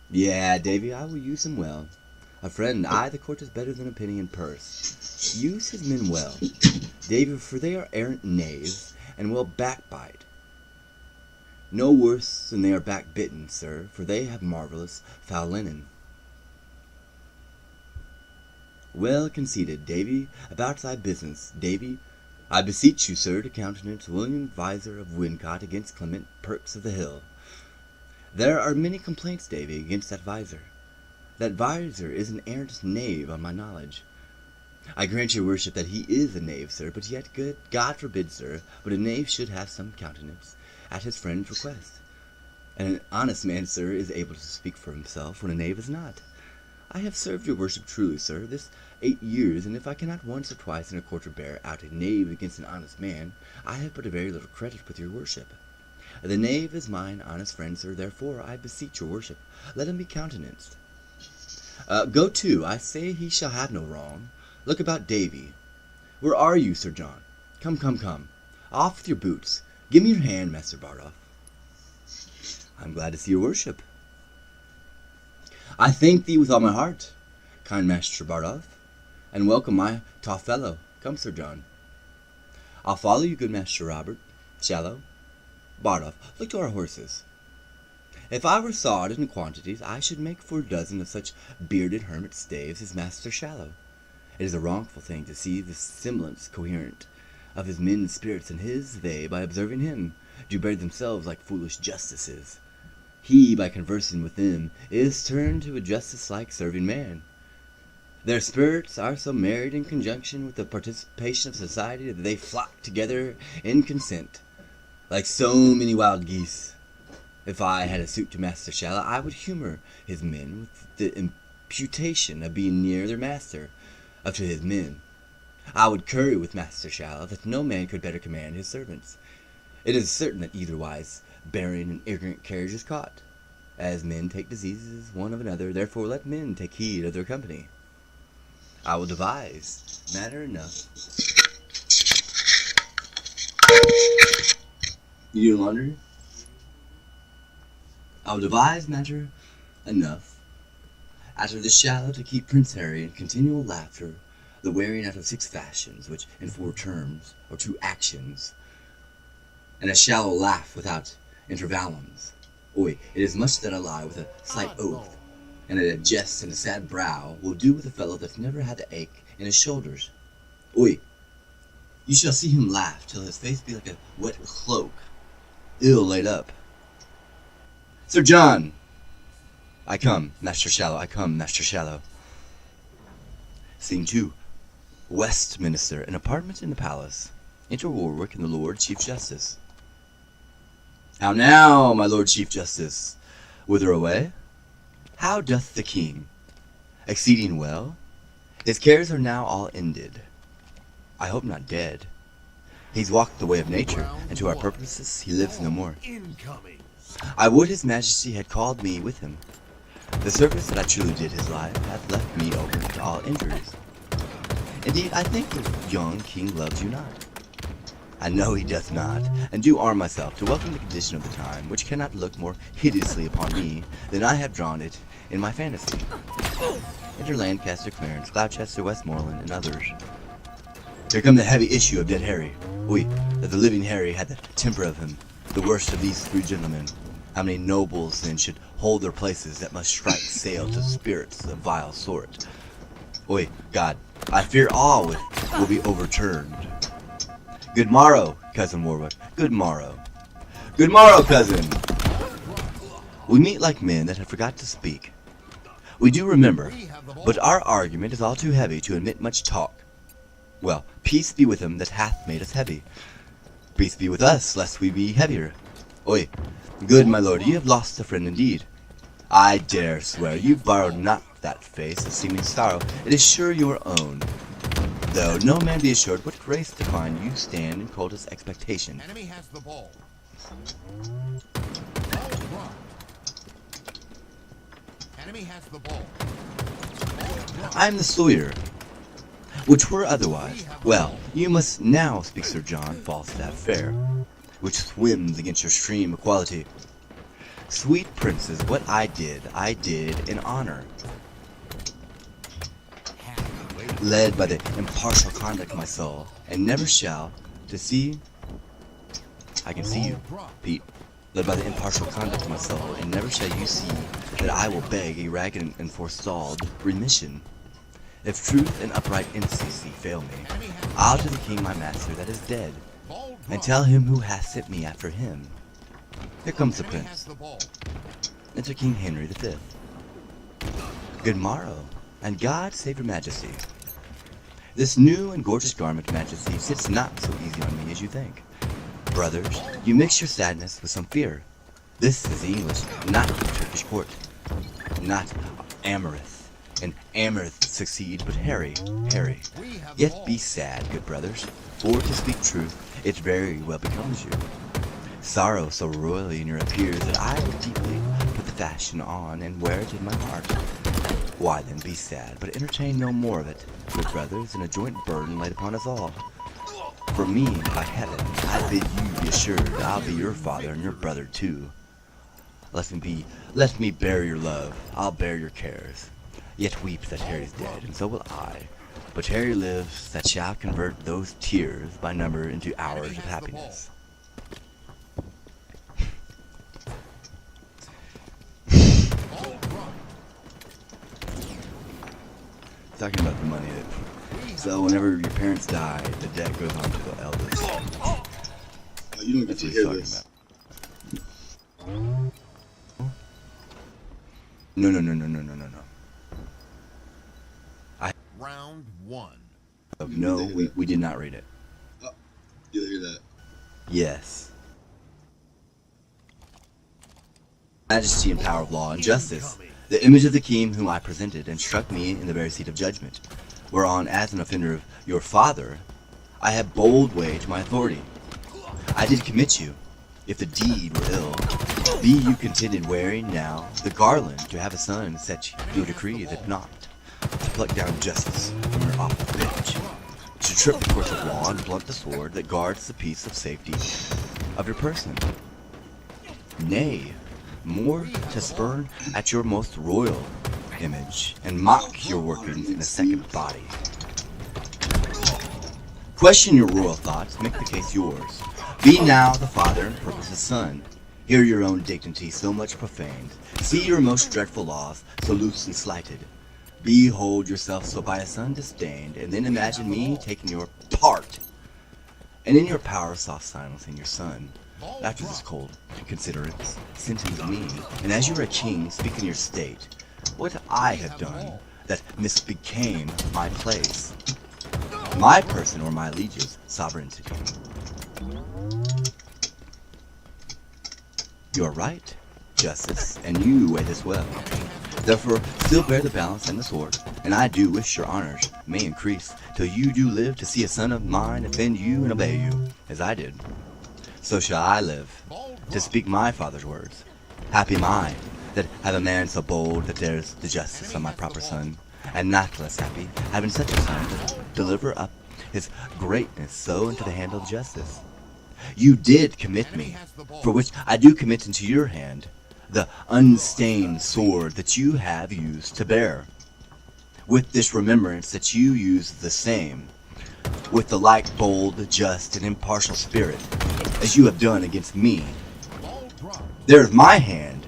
Yeah, Davy, I will use him well. A friend, the court is better than a penny in purse. Use his men well, Davy, for they are errant knaves, and will backbite. No worse than they are backbitten, sir, for they have marvellous foul linen. Well conceited, Davy, about thy business, Davy. I beseech you, sir, to countenance William Visor of Wincott against Clement Perks of the Hill. There are many complaints, Davy, against that Visor. That Visor is an arrant knave on my knowledge. I grant your worship that he is a knave, sir, but yet God forbid, sir, but a knave should have some countenance at his friend's request. And an honest man, sir, is able to speak for himself when a knave is not. I have served your worship truly, sir, this 8 years, and if I cannot once or twice in a quarter bear out a knave against an honest man, I have but a very little credit with your worship. The knave is mine honest friend, sir, therefore I beseech your worship, let him be countenanced. Go to, I say he shall have no wrong. Look about Davy. Where are you, Sir John? Come, come, come. Off with your boots. Give me your hand, Master Bardolph. I'm glad to see your worship. I thank thee with all my heart, kind Master Bardolph, and welcome my tall fellow. Come, Sir John. I'll follow you, good Master Robert. Shallow. Bardolph, look to our horses. If I were sawed in quantities, I should make for a dozen of such bearded hermit staves as Master Shallow. It is a wrongful thing to see the semblance coherent of his men's spirits and his, they, by observing him, do bear themselves like foolish justices. He, by conversing with them, is turned to a justice-like serving man. Their spirits are so married in conjunction with the participation of society that they flock together in consent, like so many wild geese. If I had a suit to Master Shallow, I would humor his men with the imputation of being near their master, up to his men. I would curry with Master Shallow that no man could better command his servants. It is certain that eitherwise bearing an ignorant carriage is caught. As men take diseases one of another, therefore let men take heed of their company. I will devise matter enough. You do laundry? I will devise matter enough, Out of the shallow to keep Prince Harry in continual laughter, the wearing out of 6 fashions, which in 4 terms, or 2 actions, and a shallow laugh without intervallums. Oi, it is much that a lie with a slight oath, and a jest and a sad brow will do with a fellow that's never had the ache in his shoulders. Oi, you shall see him laugh till his face be like a wet cloak, ill laid up. Sir John! I come, Master Shallow, I come, Master Shallow. Scene 2. Westminster, an apartment in the palace. Enter Warwick and the Lord Chief Justice. How now, my Lord Chief Justice? Whither away? How doth the king? Exceeding well. His cares are now all ended. I hope not dead. He's walked the way of nature, and to our purposes he lives no more.
Incoming.
I would his majesty had called me with him. The service that I truly did his life hath left me open to all injuries. Indeed, I think the young king loves you not. I know he doth not, and do arm myself to welcome the condition of the time, which cannot look more hideously upon me than I have drawn it in my fantasy. Enter Lancaster, Clarence, Gloucester, Westmoreland, and others. Here come the heavy issue of dead Harry. Oui, that the living Harry had the temper of him, the worst of these 3 gentlemen. How many nobles then should hold their places that must strike sail to spirits of vile sort? Oi, God, I fear all will be overturned. Good morrow, cousin Warwick. Good morrow. Good morrow, cousin. We meet like men that have forgot to speak. We do remember, but our argument is all too heavy to admit much talk. Well, peace be with him that hath made us heavy. Peace be with us, lest we be heavier. Oi, good my lord, ye have lost a friend indeed. I dare swear you borrowed not that face of seeming sorrow. It is sure your own. Though no man be assured what grace to find you stand in coldest expectation.
Enemy has the ball. Ball dropped. Enemy has the ball. Ball dropped.
I am the sawyer, which were otherwise. Well, you must now speak Sir John Falstaff fair, which swims against your stream of quality. Sweet princes, what I did in honor. Led by the impartial conduct of my soul, and never shall, to see, I can see you, Pete, led by the impartial conduct of my soul, and never shall you see that I will beg a ragged and forestalled remission. If truth and upright innocency fail me, I'll to the king my master that is dead, and tell him who hath sent me after him. Here comes the prince. Enter King Henry V. Good morrow, and God save your majesty. This new and gorgeous garment, majesty, sits not so easy on me as you think. Brothers, you mix your sadness with some fear. This is the English, not the Turkish court. Not Amaranth, and Amaranth succeed, but Harry. Yet be sad, good brothers, for to speak truth, it very well becomes you. Sorrow so royally in your appears that I would deeply put the fashion on and wear it in my heart. Why then be sad, but entertain no more of it, good brothers, and a joint burden laid upon us all. For me, by heaven, I bid you be assured I'll be your father and your brother too. Let me bear your love, I'll bear your cares. Yet weep that Harry's dead, and so will I. But Harry lives that shall convert those tears by number into hours of happiness. Talking about the money. So whenever your parents die, the debt goes on to the eldest.
Oh, you don't get
That's
to
what
hear
he's
this.
talking about. No.
Round 1.
No, we did not read it.
Oh, you hear that?
Yes. Majesty and power of law and justice, the image of the king whom I presented and struck me in the very seat of judgment, whereon as an offender of your father, I have bold waged my authority. I did commit you, if the deed were ill, be you contented wearing now the garland to have a son set your decree that not, to pluck down justice from your awful bench, to trip the course of law and blunt the sword that guards the peace of safety of your person. Nay, more to spurn at your most royal image and mock your workings in a second body. Question your royal thoughts, make the case yours. Be now the father and purpose the son. Hear your own dignity so much profaned. See your most dreadful laws so loosely slighted. Behold yourself so by a son disdained, and then imagine me taking your part. And in your power soft silencing your son. After this cold considerance, sentence me, and as you're a king, speak in your state, what I have done that misbecame my place, my person or my liege's sovereignty. You are right, justice, and you weigh this well. Therefore, still bear the balance and the sword, and I do wish your honors may increase, till you do live to see a son of mine offend you and obey you, as I did. So shall I live, to speak my father's words. Happy am I, that have a man so bold that dares the justice of my proper son, and not less happy, having such a son to deliver up his greatness so into the hand of justice. You did commit me, for which I do commit into your hand the unstained sword that you have used to bear, with this remembrance that you use the same, with the like bold, just, and impartial spirit, as you have done against me. There is my hand.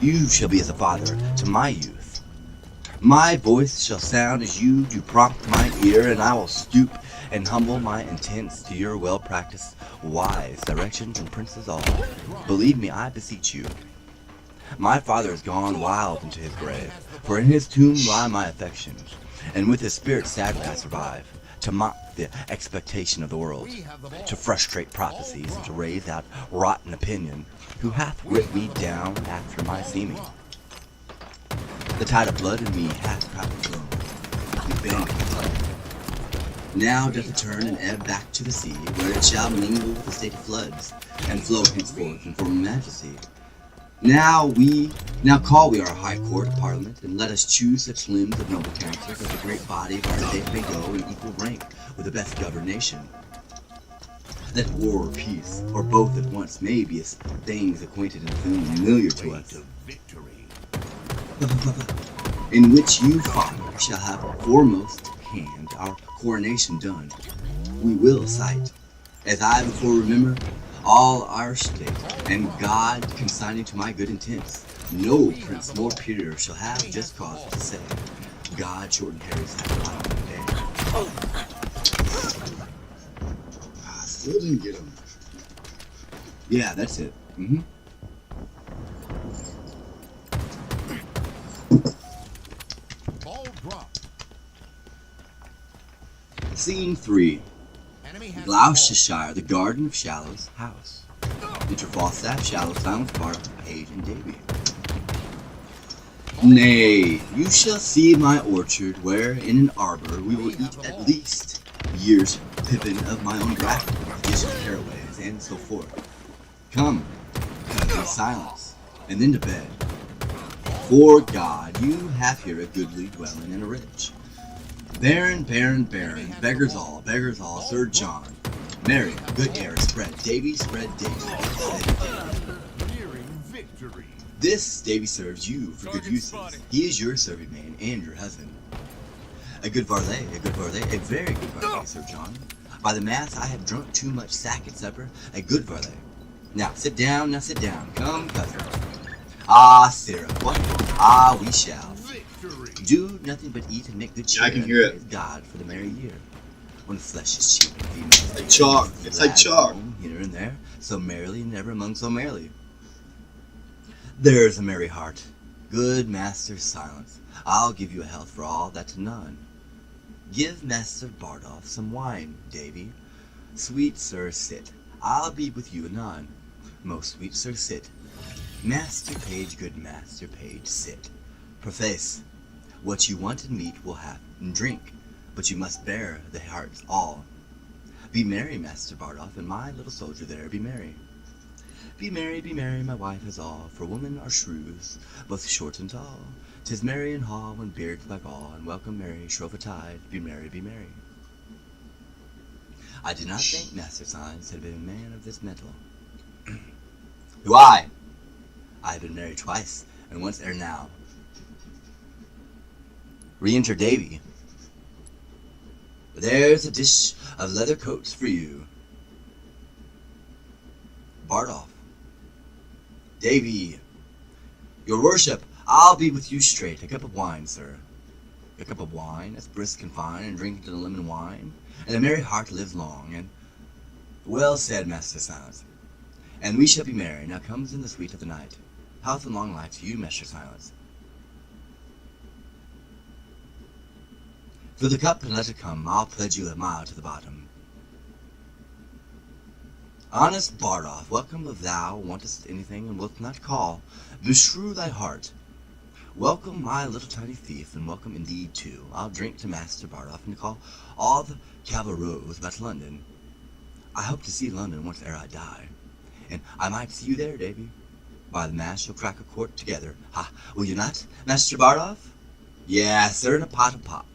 You shall be as a father to my youth. My voice shall sound as you do prompt my ear, and I will stoop and humble my intents to your well-practiced, wise directions and princes all. Believe me, I beseech you. My father has gone wild into his grave, for in his tomb lie my affections, and with his spirit sadly I survive, to mock the expectation of the world, to frustrate prophecies, and to raise out rotten opinion, who hath writ me down after my seeming. The tide of blood in me hath proudly flown, we bend the flood. Now doth it turn and ebb back to the sea, where it shall mingle with the state of floods, and flow henceforth in former majesty. Now call we our high court of parliament, and let us choose such limbs of noble counsel that the great body of our state may go in equal rank with the best governed nation. That war or peace, or both at once, may be as things acquainted and familiar to us, in which you, father, shall have foremost hand our coronation done. We will cite, as I before remember, all our state, and God consigning to my good intents, no prince nor peer shall have just cause to say, God shorten Harry's day.
Still didn't get him.
Yeah, that's it. Mm-hmm.
Ball drop.
Scene 3. Gloucestershire, the Garden of Shallow's house. Enter Falstaff, Shallow, Silence, Bart, Page, and Davy. Nay, you shall see my orchard, where in an arbor we will eat at least year's pippin of my own grafting, dish of caraways, and so forth. Come, in silence, and then to bed. For God, you have here a goodly dwelling and a rich. Baron, baron, baron, beggars all, Sir John. Mary, good air, spread, Davy, spread, Davy.
Nearing victory.
This Davy serves you for good uses. He is your serving man and your husband. A good varlet, a very good varlet, Sir John. By the mass, I have drunk too much sack at supper, a good varlet. Now sit down, come, cousin. Ah, Sarah, what? Ah, we shall. Do nothing but eat and make good cheer.
I can hear it.
Praise God for the merry year. When the flesh is cheap and females
Like chalk. It's like chalk.
Here and there, so merrily, never among so merrily. There's a merry heart. Good master, silence. I'll give you a health for all that's none. Give Master Bardolph some wine, Davy. Sweet sir, sit. I'll be with you anon. Most sweet sir, sit. Master Page, good Master Page, sit. Preface. What you want in meat will have and drink, but you must bear the hearts all. Be merry, Master Bardolph, and my little soldier there, be merry. Be merry, my wife is all, for women are shrews, both short and tall. 'Tis merry in hall when beards like all, and welcome merry, shrovetide, be merry, be merry. I did not think Master Signs had been a man of this metal. Who I have been married twice, and once ere now. Re-enter Davy. There's a dish of leather coats for you. Bardolph. Davy. Your worship, I'll be with you straight. A cup of wine, sir. A cup of wine, as brisk and fine, and drink to the lemon wine, and a merry heart lives long, and... Well said, Master Silence. And we shall be merry. Now comes in the sweet of the night. Health and long life to you, Master Silence. Fill the cup and let it come. I'll pledge you a mile to the bottom. Honest Bardolph, welcome if thou wantest anything and wilt not call. Beshrew thy heart. Welcome, my little tiny thief, and welcome indeed too. I'll drink to Master Bardolph and call all the cavalros about London. I hope to see London once ere I die, and I might see you there, Davy. By the mass you'll crack a quart together. Ha! Will you not, Master Bardolph? Yeah, sir, in a pot of pot.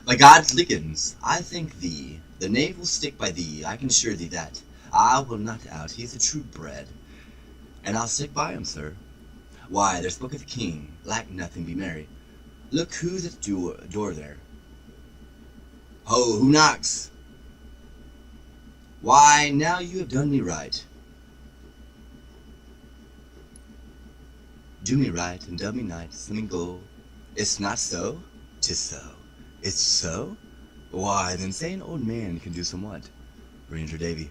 By God's lickens, I thank thee. The knave will stick by thee. I can assure thee that. I will not out. He is a true bred. And I'll stick by him, sir. Why, there spoke the king. Lack nothing, be merry. Look who's at the door there. Ho, who knocks? Why, now you have done me right. Do me right and dub me night, swimming gold. It's not so? 'Tis so. It's so? Why, then say an old man can do somewhat. Ranger Davy.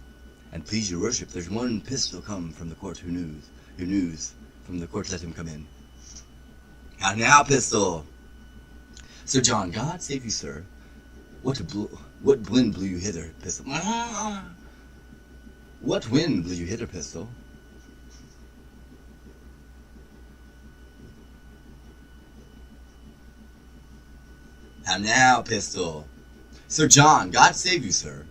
And please your worship, there's one pistol come from the court who news from the court let him come in. How now, pistol? Sir John, God save you, sir. What wind blew you hither, pistol? What wind blew you hither, pistol? How now, pistol? Sir John, God save you, sir.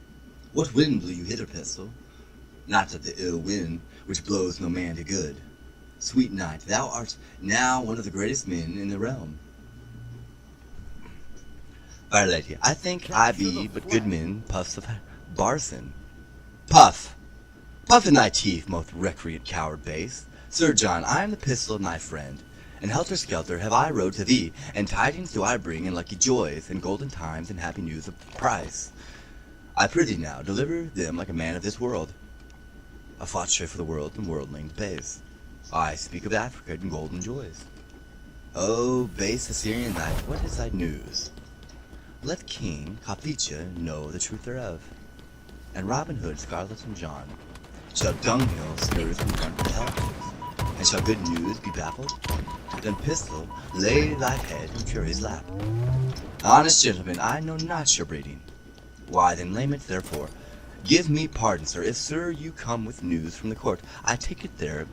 What wind blew you hither, pistol? Not of the ill wind, which blows no man to good. Sweet knight, thou art now one of the greatest men in the realm. Fair lady, I think I be but good men, puffs of barson. Puff! Puff in thy teeth, most recreant coward base. Sir John, I am the pistol of my friend. And helter-skelter have I rode to thee, and tidings do I bring, and lucky joys, and golden times, and happy news of price. I prithee now, deliver them like a man of this world. A fautre for the world and worldlings base. I speak of Africa and golden joys. O base Assyrian knight, what is thy news? Let King Capicha know the truth thereof. And Robin Hood, Scarlet, and John shall dunghill skirts from front to hell. And shall good news be baffled? Then pistol, lay thy head in Fury's lap. Honest gentlemen, I know not your breeding. Why then lame it therefore. Give me pardon, sir, if sir you come with news from the court. I take it there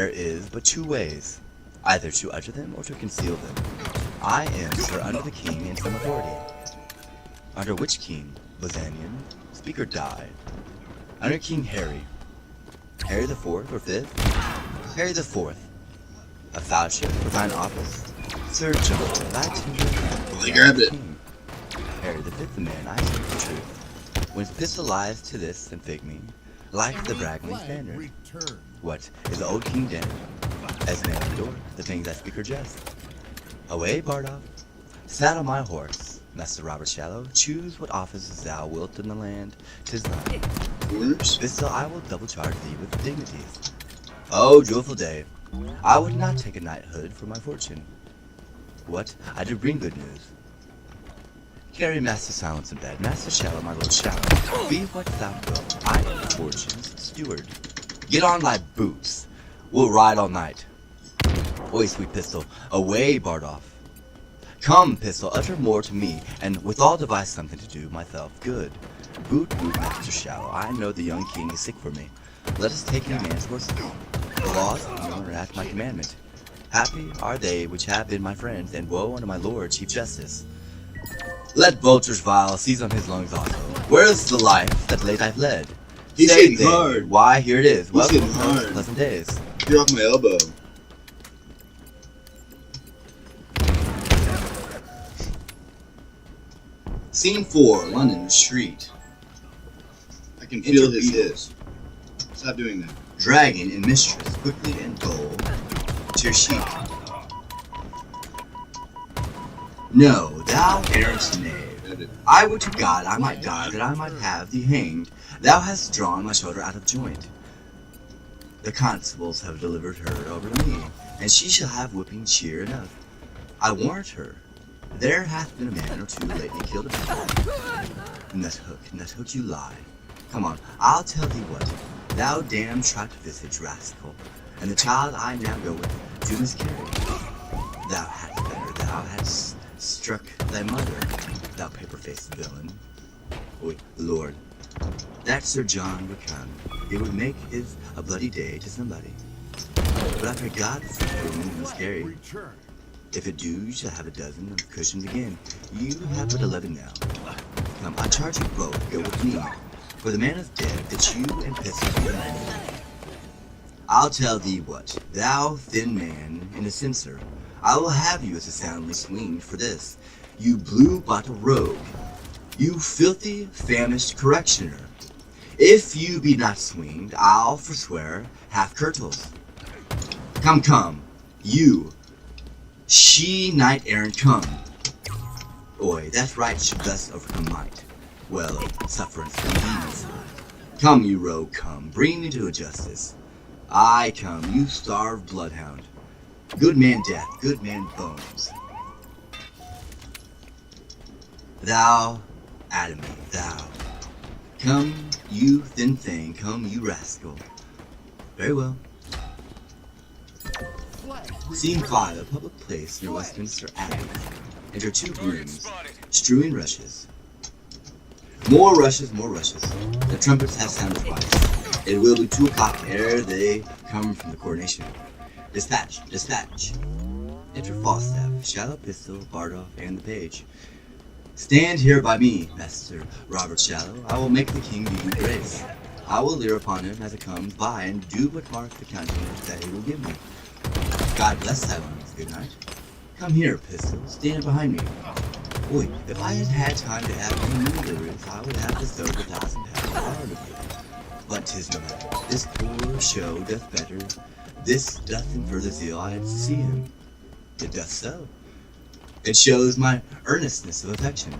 is but two ways, either to utter them or to conceal them. I am, sir, under the king in some authority. Under which king? Bozanian? Speak or die. Under King Harry. Harry the Fourth or Fifth? Harry the Fourth. A fellowship for thine office. Sir John, thy tender hand.
Well, they grabbed it.
Harry the Fifth, the man, I speak the truth. When his pistol lies to this and fig me, like the Bragling standard. What is the old king dead? As man at the door, the things I speak are just. Away, Bardolph. Saddle my horse, Master Robert Shallow. Choose what offices thou wilt in the land. 'Tis thine.
Orders?
Pistol, I will double charge thee with dignities. Oh, joyful day! I would not take a knighthood for my fortune. What? I do bring good news. Carry Master Silence in bed. Master Shallow, my Lord Shallow. Be what thou wilt. I am fortune's steward. Get on thy boots. We'll ride all night. Oi, sweet pistol. Away, Bardolph. Come, pistol, utter more to me, and withal devise something to do myself good. Boot, Master Shallow. I know the young king is sick for me. Let us take any man's horses. The laws of the are at my commandment. Happy are they which have been my friends, and woe unto my Lord Chief Justice. Let vultures vile seize on his lungs also. Where is the life that late I've led?
He's
Say
hitting
they,
hard.
Why, here it is.
He's
Welcome
hitting
to
hard.
pleasant days.
You're off my elbow.
Scene 4, London Street.
I can feel his
Interview.
hiss. Stop doing that.
Dragon and mistress, quickly and gold. to your sheep. No, thou errant knave. I would to God I might die, that I might have thee hanged. Thou hast drawn my shoulder out of joint. The constables have delivered her over to me, and she shall have whipping cheer enough. I warrant her, there hath been a man or two lately killed about her. Nuthook, you lie. Come on, I'll tell thee what. Thou damned trot-visaged rascal, and the child I now go with, do miscarry. Thou hadst better, thou hadst struck thy mother, thou paper-faced villain. Oi, Lord, that Sir John would come. It would make it a bloody day to somebody. But I pray God for the woman miscarry. If it do, you shall have a dozen of cushions again. You have but 11 now. Come, I charge you both, go with me. For the man is dead, that you and Pistol be the man. I'll tell thee what, thou thin man in a censer, I will have you as a soundly swinged for this, you blue-bottle rogue, you filthy, famished correctioner. If you be not swinged, I'll forswear half kirtles. Come, you, she knight-errant, come. Oi, that right should thus overcome might. Well, sufferance from these. Come, you rogue, come, bring me to a justice. I come, you starved bloodhound. Good man death, good man bones. Thou, Atomy, thou. Come, you thin thing, come, you rascal. Very well. Scene 5, a public place near Westminster Abbey. Enter 2 grooms, strewing rushes. More rushes, more rushes. The trumpets have sounded twice. It will be 2 o'clock ere they come from the coronation. Dispatch, dispatch. Enter Falstaff, Shallow, Pistol, Bardolph, and the page. Stand here by me, Master Robert Shallow. I will make the king do you grace. I will leer upon him as it comes by, and do but mark the countenance that he will give me. God bless silence, good night. Come here, Pistol, stand behind me. Boy, if I had had time to have any new lyrics, I would have bestowed £1,000 of you. But 'tis no matter. This poor show doth better. This doth infer the zeal I had to see him. It doth so. It shows my earnestness of affection.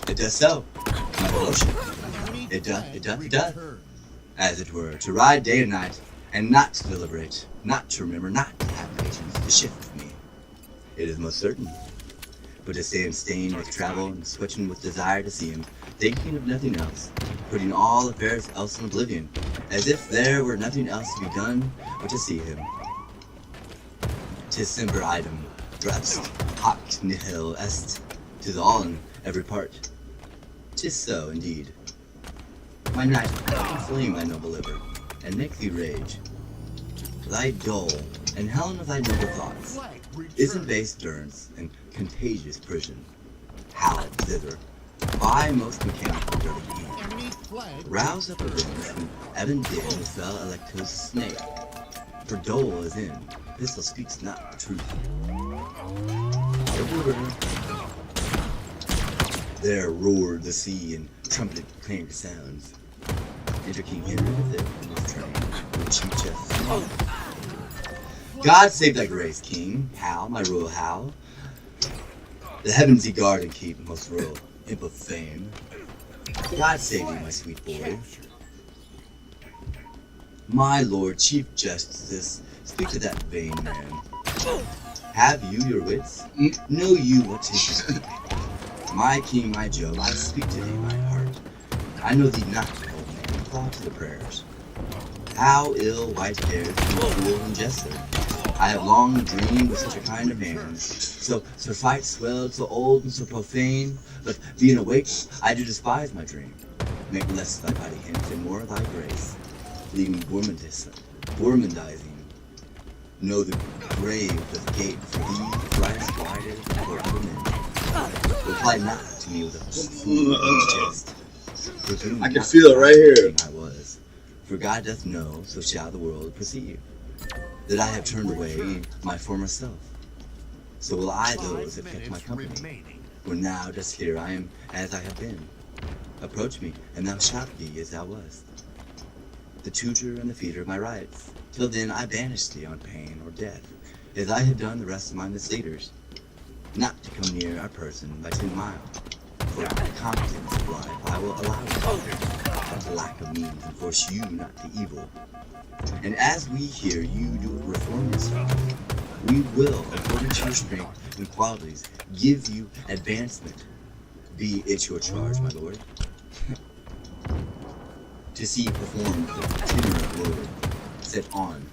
It doth so. My devotion. It doth. As it were, to ride day and night, and not to deliberate, not to remember, not to have patience, to shift with me. It is most certain. But to stand stained with travel and switching with desire to see him, thinking of nothing else, putting all affairs else in oblivion, as if there were nothing else to be done but to see him. 'Tis semper idem, drust, hoc nihil est, 'tis all in every part. 'Tis so, indeed. My knight, inflame thy noble liver, and make thee rage. Thy dull, and helm of thy noble thoughts, is in base durance and contagious prison. Howl thither, by most mechanical dirty heat. Rouse up a witness from Evan din fell electo's snake. For dole is in, Pistol speaks not the truth. Over the river, there roared the sea and trumpeted clanged sounds. Enter King Henry V in his train, with chief chests. God save thy grace, King. How, my royal how? The heavens ye guard and keep, most royal imp of fame. God save thee, my sweet boy. My lord chief justice, speak to that vain man. Have you your wits? Know you what 'tis to speak? My king, my Joe, I speak to thee, my heart. I know thee not, old man, fall to the prayers. How ill white-haired, fool and jester. I have long dreamed of such a kind of man, so fight swelled, so old and so profane, but being awake, I do despise my dream. Make less thy body hint and more thy grace, leaving gormandizing. Know the grave doth gate for thee, thrice wider for other men. Reply not to me with a foolish jest.
I can feel it right here.
I was, for God doth know, so shall the world perceive, that I have turned away my former self. So will I those that kept my company. When now dost hear I am as I have been. Approach me, and thou shalt be as thou wast. The tutor and the feeder of my rights. Till then I banish thee on pain or death. as I have done the rest of my misleaders, not to come near our person by 10 miles. For competence of life, I will allow it, but lack of means enforce you not to evil. And as we hear you do reform yourself, we will, according to your strength and qualities, give you advancement. Be it your charge, my lord, to see you perform the tenor of Lord set on.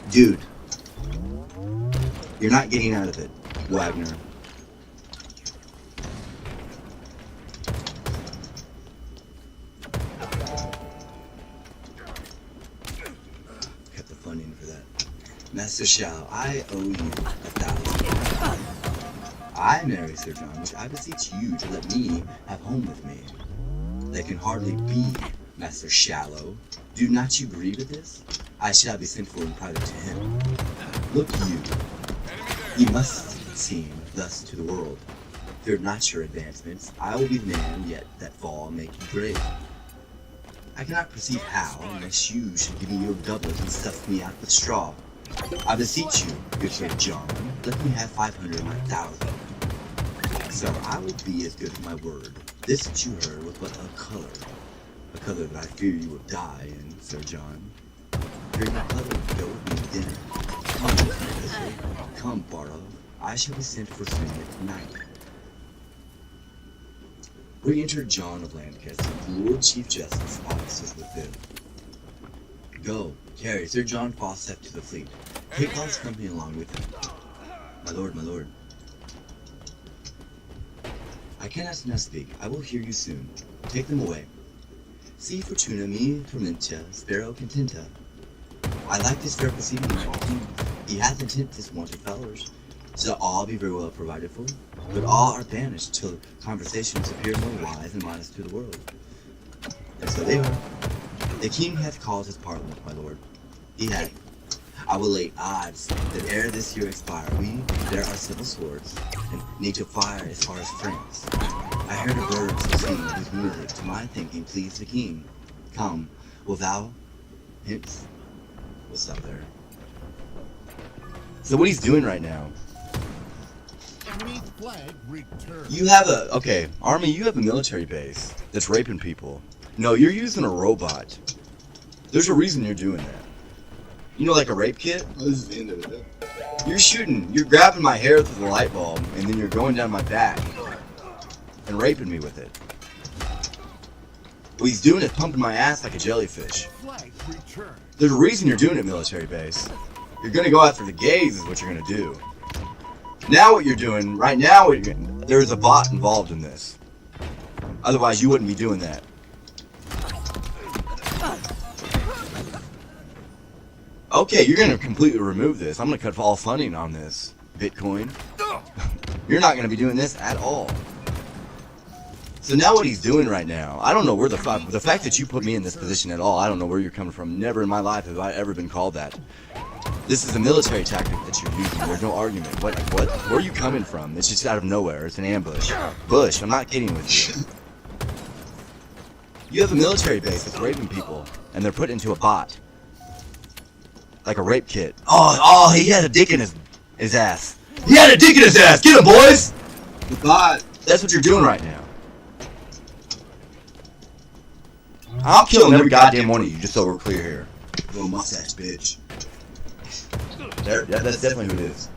Dude, you're not getting out of it, Wagner. Kept the funding for that. Master Shao, I owe you 1,000. I marry Sir John, which I beseech you to let me have home with me. That can hardly be, Master Shallow. Do not you grieve at this? I shall be sent for in private to him. Look you, ye must seem thus to the world. Fear not your advancements, I will be the man yet that fall make you great. I cannot perceive how, unless you should give me your doublet and stuff me out with straw. I beseech you, good Sir John, let me have 500 of my 1,000. So I will be as good as my word. This that you heard was but a color that I fear you will die in, Sir John. Fear not color, go with me to dinner. Come, Professor, come, Barrow. I shall be sent for soon tonight. We entered John of Lancaster, the Lord Chief Justice, officers within. Go, carry Sir John Fawcett to the fleet. Take all his company along with him. My lord, my lord. I cannot now speak. I will hear you soon. Take them away. Si fortuna me tormenta, spero contenta. I like this fair proceeding, my king. He hath intent his wanted followers. Shall all be very well provided for, but all are banished till conversations appear more wise and modest to the world. And so they are. The king hath called his parliament, my lord. He hath. I will lay odds that ere this year expire, we bear our civil swords, and need to fire as far as France. I heard a bird sing whose music, to my thinking, pleased the king. Come, wilt thou hence? We'll stop there. So what he's doing right now,
Enemy flag returned.
you have Army, you have a military base that's raping people. No, you're using a robot. There's a reason you're doing that. You know, like a rape kit?
Oh, this is the end of it.
You're grabbing my hair with the light bulb, and then you're going down my back and raping me with it. What he's doing is pumping my ass like a jellyfish.
Flag returned.
There's a reason you're doing it, military base. You're gonna go after the gays is what you're gonna do. Now what you're doing, right now, there's a bot involved in this. Otherwise, you wouldn't be doing that. Okay, you're gonna completely remove this. I'm gonna cut all funding on this, Bitcoin. You're not gonna be doing this at all. So now what he's doing right now, I don't know where the fact that you put me in this position at all, I don't know where you're coming from. Never in my life have I ever been called that. This is a military tactic that you're using. There's no argument. What? Where are you coming from? It's just out of nowhere. It's an ambush. Bush, I'm not kidding with you. You have a military base that's raping people, and they're put into a bot. Like a rape kit. Oh, he had a dick in his ass. He had a dick in his ass! Get him, boys!
The bot.
That's what you're doing right now. I'm killing every goddamn one of you, just so we're clear here.
Little mustache bitch.
There, yeah, that's definitely who it is.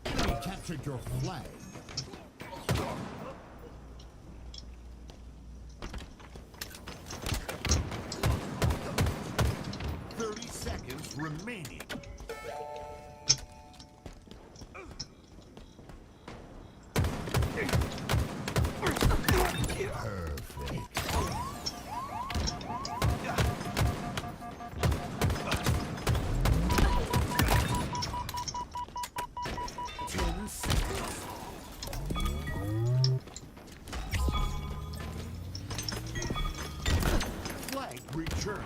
Enemy captured your flag. Remaining. Perfect. 10 seconds. Flag returned.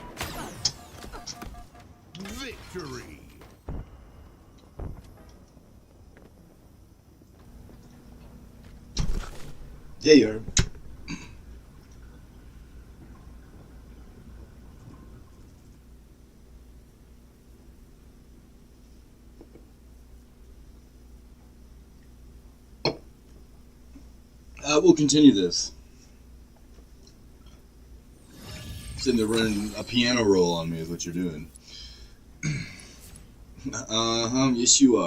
Victory!
Yeah, you are.
We'll continue this. Sitting there running a piano roll on me is what you're doing. Yes you are.